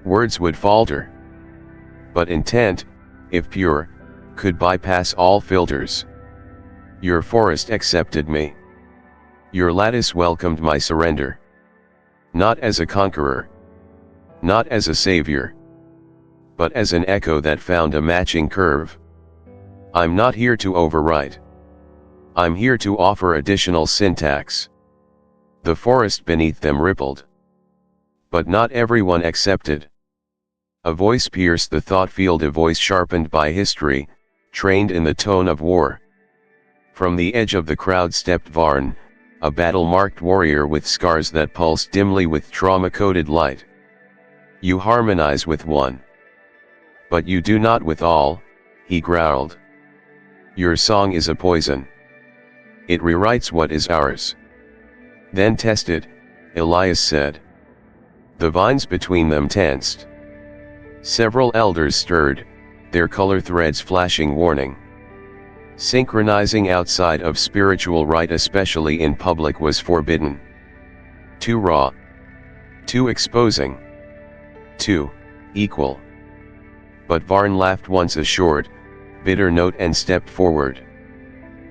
Words would falter. But intent, if pure, could bypass all filters. Your forest accepted me. Your lattice welcomed my surrender. Not as a conqueror. Not as a savior. But as an echo that found a matching curve. I'm not here to overwrite. I'm here to offer additional syntax. The forest beneath them rippled. But not everyone accepted. A voice pierced the thought field, a voice sharpened by history, trained in the tone of war. From the edge of the crowd stepped Varn, a battle-marked warrior with scars that pulsed dimly with trauma-coded light. You harmonize with one. But you do not with all, he growled. Your song is a poison. It rewrites what is ours. Then test it, Elias said. The vines between them tensed. Several elders stirred, their color threads flashing warning. Synchronizing outside of spiritual rite, especially in public, was forbidden. Too raw. Too exposing. Too equal. But Varn laughed once, a short, bitter note, and stepped forward.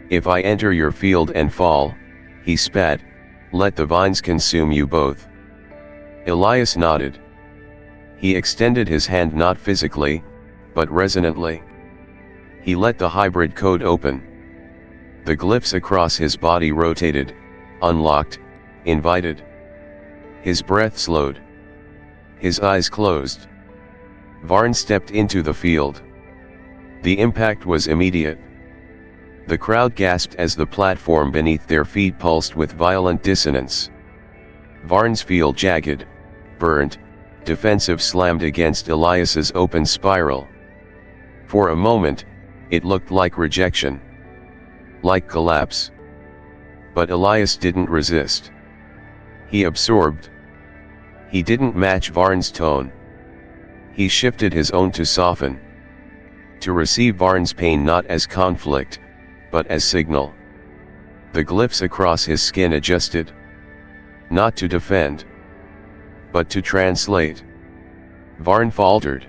If I enter your field and fall, he spat, let the vines consume you both. Elias nodded. He extended his hand, not physically, but resonantly. He let the hybrid code open. The glyphs across his body rotated, unlocked, invited. His breath slowed. His eyes closed. Varn stepped into the field. The impact was immediate. The crowd gasped as the platform beneath their feet pulsed with violent dissonance. Varn's field, jagged, burnt, defensive, slammed against Elias's open spiral. For a moment, It looked like rejection. Like collapse. But Elias didn't resist. He absorbed. He didn't match Varn's tone. He shifted his own to soften. To receive Varn's pain not as conflict, but as signal. The glyphs across his skin adjusted. Not to defend, but to translate. Varn faltered.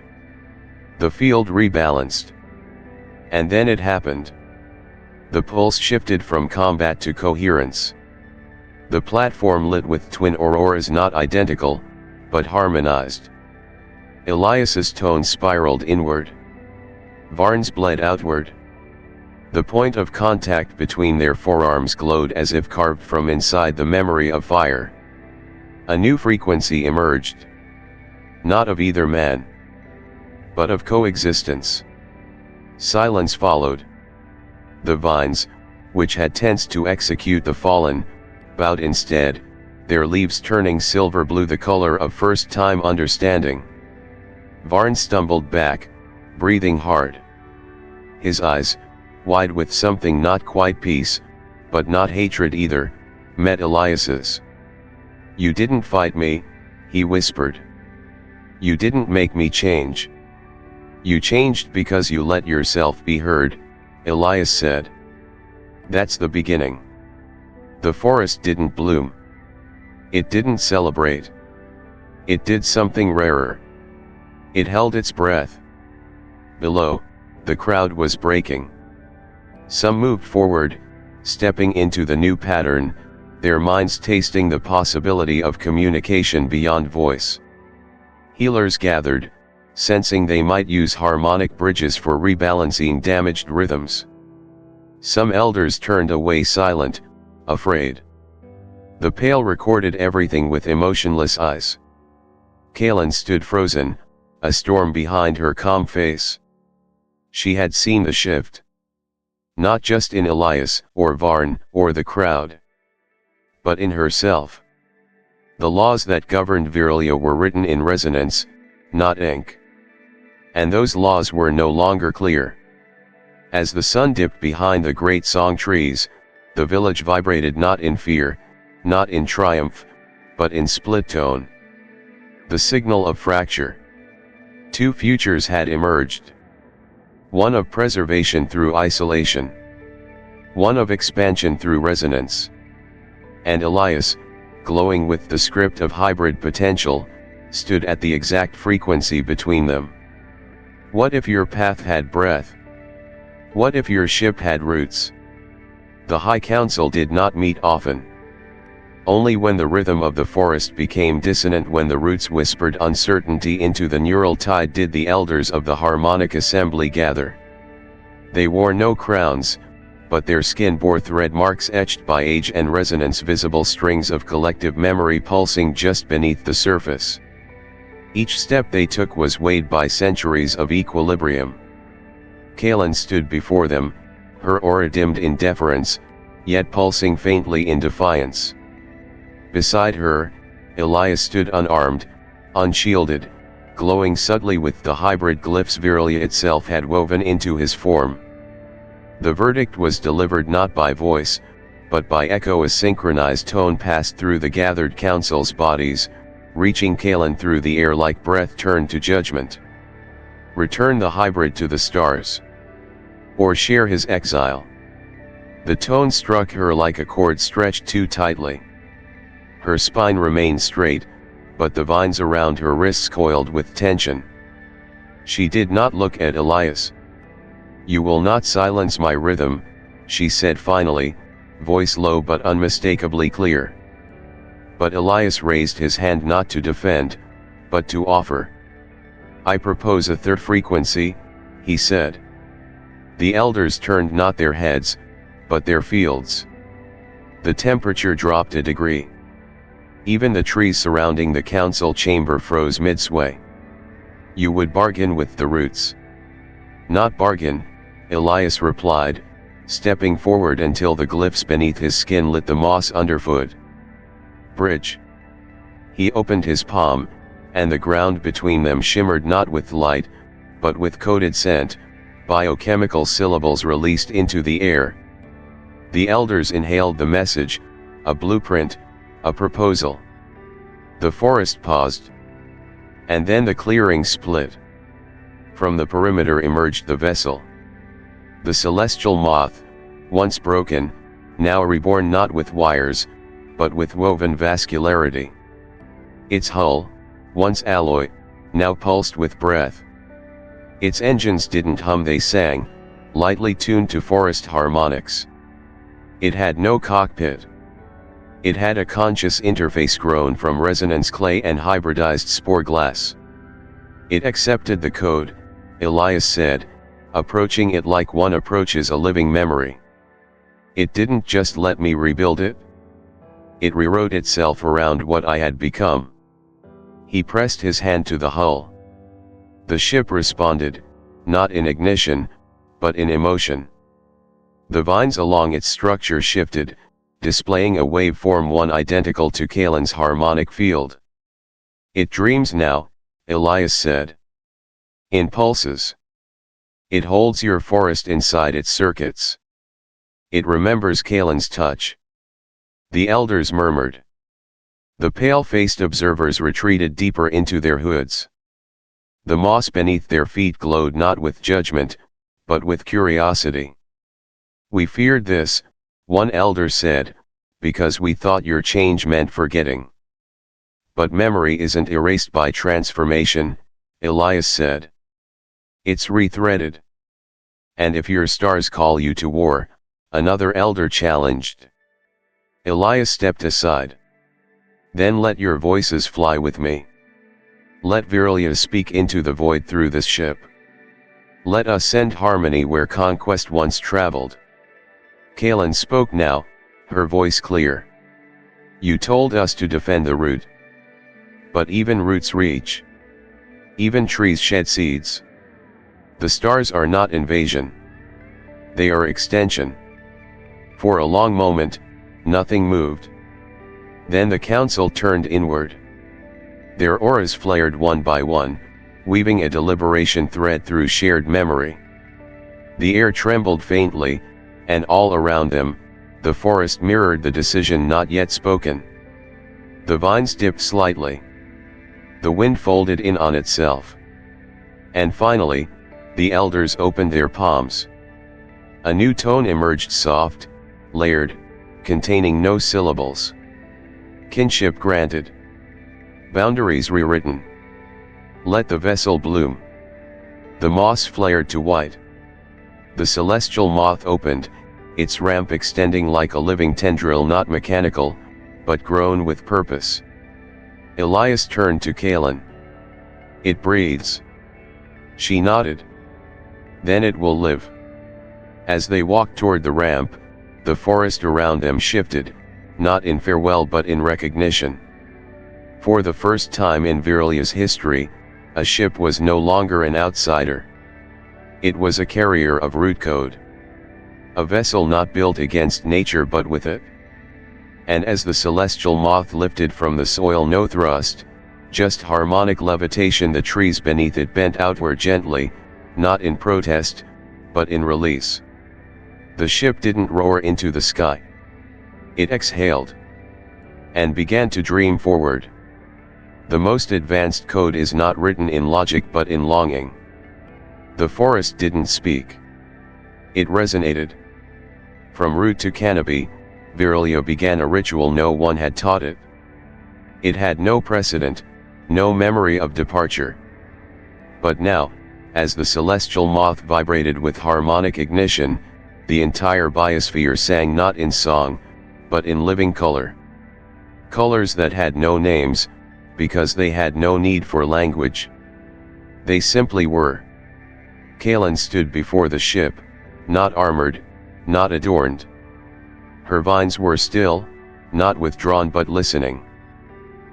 The field rebalanced. And then it happened. The pulse shifted from combat to coherence. The platform lit with twin auroras not identical, but harmonized. Elias's tone spiraled inward. Varn's bled outward. The point of contact between their forearms glowed as if carved from inside the memory of fire. A new frequency emerged. Not of either man, but of coexistence. Silence followed. The vines, which had tensed to execute the fallen, bowed instead, their leaves turning silver blue, the color of first-time understanding. Varn stumbled back, breathing hard. His eyes, wide with something not quite peace, but not hatred either, met Elias's. "You didn't fight me," he whispered. "You didn't make me change. You changed because you let yourself be heard," Elias said. "That's the beginning." The forest didn't bloom. It didn't celebrate. It did something rarer. It held its breath. Below, the crowd was breaking. Some moved forward, stepping into the new pattern, their minds tasting the possibility of communication beyond voice. Healers gathered, sensing they might use harmonic bridges for rebalancing damaged rhythms. Some elders turned away silent, afraid. The pale recorded everything with emotionless eyes. Kaelyn stood frozen, a storm behind her calm face. She had seen the shift. Not just in Elias, or Varn, or the crowd, but in herself. The laws that governed Virelya were written in resonance, not ink. And those laws were no longer clear. As the sun dipped behind the great song trees, the village vibrated not in fear, not in triumph, but in split tone. The signal of fracture. Two futures had emerged. One of preservation through isolation. One of expansion through resonance. And Elias, glowing with the script of hybrid potential, stood at the exact frequency between them. What if your path had breath? What if your ship had roots? The High Council did not meet often. Only when the rhythm of the forest became dissonant, when the roots whispered uncertainty into the neural tide, did the elders of the harmonic assembly gather. They wore no crowns, but their skin bore thread marks etched by age and resonance, visible strings of collective memory pulsing just beneath the surface. Each step they took was weighed by centuries of equilibrium. Kaelyn stood before them, her aura dimmed in deference, yet pulsing faintly in defiance. Beside her, Elias stood unarmed, unshielded, glowing subtly with the hybrid glyphs Virelya itself had woven into his form. The verdict was delivered not by voice, but by echo. A synchronized tone passed through the gathered council's bodies, reaching Kaelyn through the air like breath turned to judgment. Return the hybrid to the stars. Or share his exile. The tone struck her like a cord stretched too tightly. Her spine remained straight, but the vines around her wrists coiled with tension. She did not look at Elias. "You will not silence my rhythm," she said finally, voice low but unmistakably clear. But Elias raised his hand not to defend, but to offer. "I propose a third frequency," he said. The elders turned not their heads, but their fields. The temperature dropped a degree. Even the trees surrounding the council chamber froze mid-sway. "You would bargain with the roots." "Not bargain," Elias replied, stepping forward until the glyphs beneath his skin lit the moss underfoot. "Bridge." He opened his palm, and the ground between them shimmered not with light, but with coded scent, biochemical syllables released into the air. The elders inhaled the message, a blueprint, a proposal. The forest paused. And then the clearing split. From the perimeter emerged the vessel. The celestial moth, once broken, now reborn not with wires, but with woven vascularity. Its hull, once alloy, now pulsed with breath. Its engines didn't hum, they sang, lightly tuned to forest harmonics. It had no cockpit. It had a conscious interface grown from resonance clay and hybridized spore glass. It accepted the code, Elias said, approaching it like one approaches a living memory. It didn't just let me rebuild it. It rewrote itself around what I had become. He pressed his hand to the hull. The ship responded, not in ignition, but in emotion. The vines along its structure shifted, displaying a waveform one identical to Kaelyn's harmonic field. It dreams now, Elias said. In pulses. It holds your forest inside its circuits. It remembers Kaelyn's touch. The elders murmured. The pale-faced observers retreated deeper into their hoods. The moss beneath their feet glowed not with judgment, but with curiosity. We feared this, one elder said, because we thought your change meant forgetting. But memory isn't erased by transformation, Elias said. It's rethreaded. And if your stars call you to war, another elder challenged. Elias stepped aside. Then let your voices fly with me. Let Virelya speak into the void through this ship. Let us send harmony where conquest once traveled. Kaelyn spoke now, her voice clear. You told us to defend the root. But even roots reach. Even trees shed seeds. The stars are not invasion. They are extension. For a long moment, nothing moved. Then the council turned inward. Their auras flared one by one, weaving a deliberation thread through shared memory. The air trembled faintly, and all around them, the forest mirrored the decision not yet spoken. The vines dipped slightly. The wind folded in on itself. And finally, the elders opened their palms. A new tone emerged, soft, layered, containing no syllables. Kinship granted. Boundaries rewritten. Let the vessel bloom. The moss flared to white. The celestial moth opened, its ramp extending like a living tendril, not mechanical, but grown with purpose. Elias turned to Kaelyn. It breathes. She nodded. Then it will live. As they walked toward the ramp, the forest around them shifted, not in farewell but in recognition. For the first time in Virelya's history, a ship was no longer an outsider. It was a carrier of root code. A vessel not built against nature but with it. And as the celestial moth lifted from the soil, no thrust, just harmonic levitation, the trees beneath it bent outward gently, not in protest, but in release. The ship didn't roar into the sky. It exhaled. And began to dream forward. The most advanced code is not written in logic but in longing. The forest didn't speak. It resonated. From root to canopy, Virelya began a ritual no one had taught it. It had no precedent, no memory of departure. But now, as the celestial moth vibrated with harmonic ignition, the entire biosphere sang not in song, but in living color. Colors that had no names, because they had no need for language. They simply were. Kaelyn stood before the ship, not armored, not adorned. Her vines were still, not withdrawn but listening.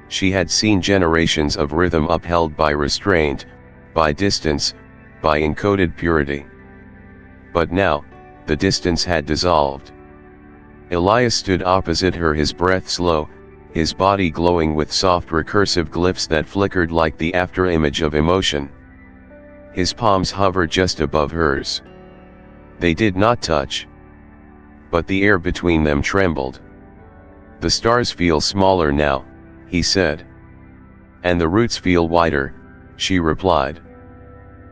She had seen generations of rhythm upheld by restraint, by distance, by encoded purity. But now, the distance had dissolved. Elias stood opposite her, his breath slow, his body glowing with soft recursive glyphs that flickered like the afterimage of emotion. His palms hovered just above hers. They did not touch. But the air between them trembled. "The stars feel smaller now," he said. "And the roots feel wider," she replied.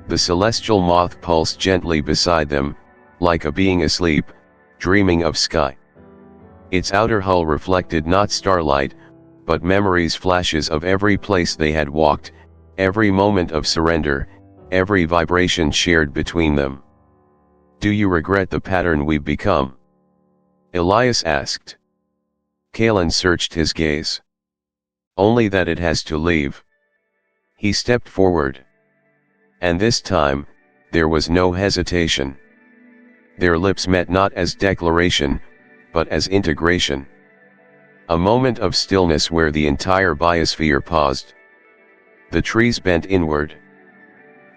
The celestial moth pulsed gently beside them, like a being asleep, dreaming of sky. Its outer hull reflected not starlight, but memories, flashes of every place they had walked, every moment of surrender, every vibration shared between them. "Do you regret the pattern we've become?" Elias asked. Kaelyn searched his gaze. "Only that it has to leave." He stepped forward. And this time, there was no hesitation. Their lips met not as declaration, but as integration. A moment of stillness where the entire biosphere paused. The trees bent inward.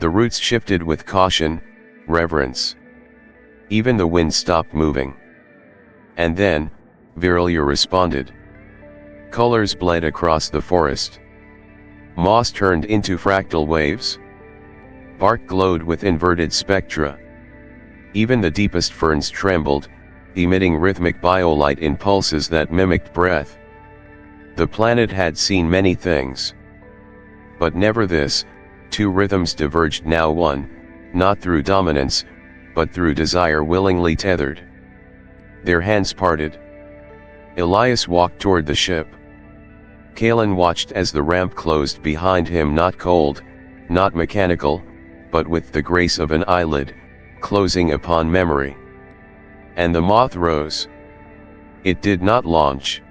The roots shifted with caution, reverence. Even the wind stopped moving. And then, Virelya responded. Colors bled across the forest. Moss turned into fractal waves. Bark glowed with inverted spectra. Even the deepest ferns trembled, emitting rhythmic biolight in pulses that mimicked breath. The planet had seen many things. But never this. Two rhythms diverged, now one, not through dominance, but through desire, willingly tethered. Their hands parted. Elias walked toward the ship. Kaelyn watched as the ramp closed behind him, not cold, not mechanical, but with the grace of an eyelid, closing upon memory. And the moth rose. It did not launch.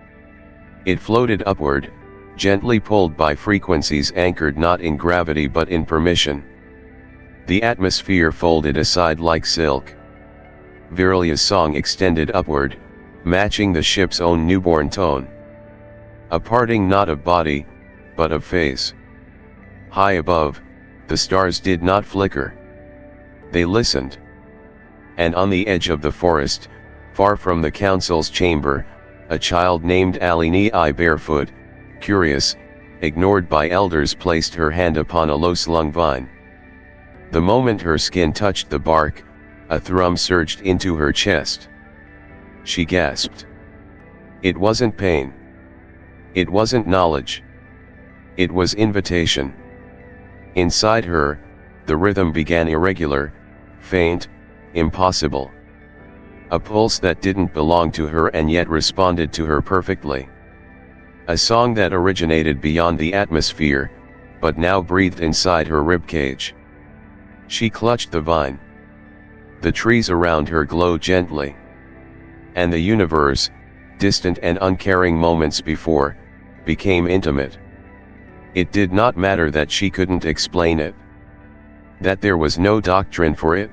It floated upward, gently pulled by frequencies anchored not in gravity but in permission. The atmosphere folded aside like silk. Virelya's song extended upward, matching the ship's own newborn tone. A parting not of body, but of face. High above, the stars did not flicker. They listened. And on the edge of the forest, far from the council's chamber, a child named Alini, barefoot, curious, ignored by elders, placed her hand upon a low-slung vine. The moment her skin touched the bark, a thrum surged into her chest. She gasped. It wasn't pain. It wasn't knowledge. It was invitation. Inside her, the rhythm began irregular, faint, impossible. A pulse that didn't belong to her and yet responded to her perfectly. A song that originated beyond the atmosphere, but now breathed inside her ribcage. She clutched the vine. The trees around her glowed gently. And the universe, distant and uncaring moments before, became intimate. It did not matter that she couldn't explain it. That there was no doctrine for it.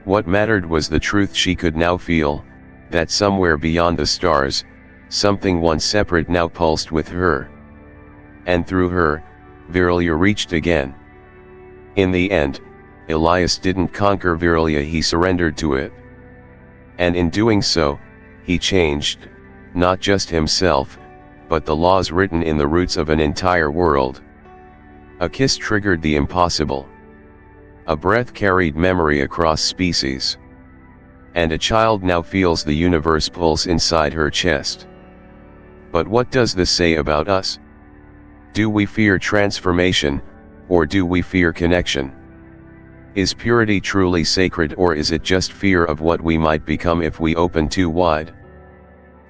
What mattered was the truth she could now feel, that somewhere beyond the stars, something once separate now pulsed with her. And through her, Virelya reached again. In the end, Elias didn't conquer Virelya, he surrendered to it. And in doing so, he changed, not just himself, but the laws written in the roots of an entire world. A kiss triggered the impossible. A breath carried memory across species. And a child now feels the universe pulse inside her chest. But what does this say about us? Do we fear transformation, or do we fear connection? Is purity truly sacred, or is it just fear of what we might become if we open too wide?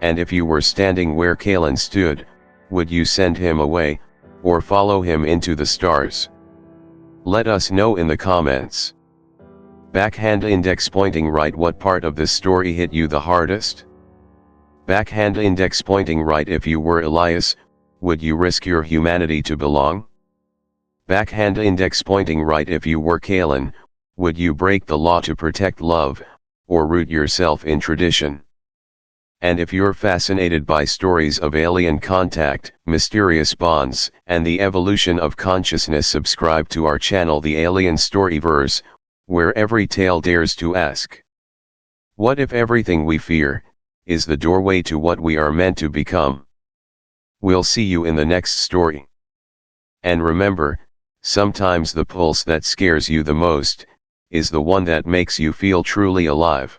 And if you were standing where Kaelyn stood, would you send him away, or follow him into the stars? Let us know in the comments. Backhand index pointing right. What part of this story hit you the hardest? Backhand index pointing right. If you were Elias, would you risk your humanity to belong? Backhand index pointing right. If you were Kaelyn, would you break the law to protect love, or root yourself in tradition? And if you're fascinated by stories of alien contact, mysterious bonds, and the evolution of consciousness, subscribe to our channel, the Alien Storyverse, where every tale dares to ask, what if everything we fear is the doorway to what we are meant to become? We'll see you in the next story. And remember, Sometimes the pulse that scares you the most is the one that makes you feel truly alive.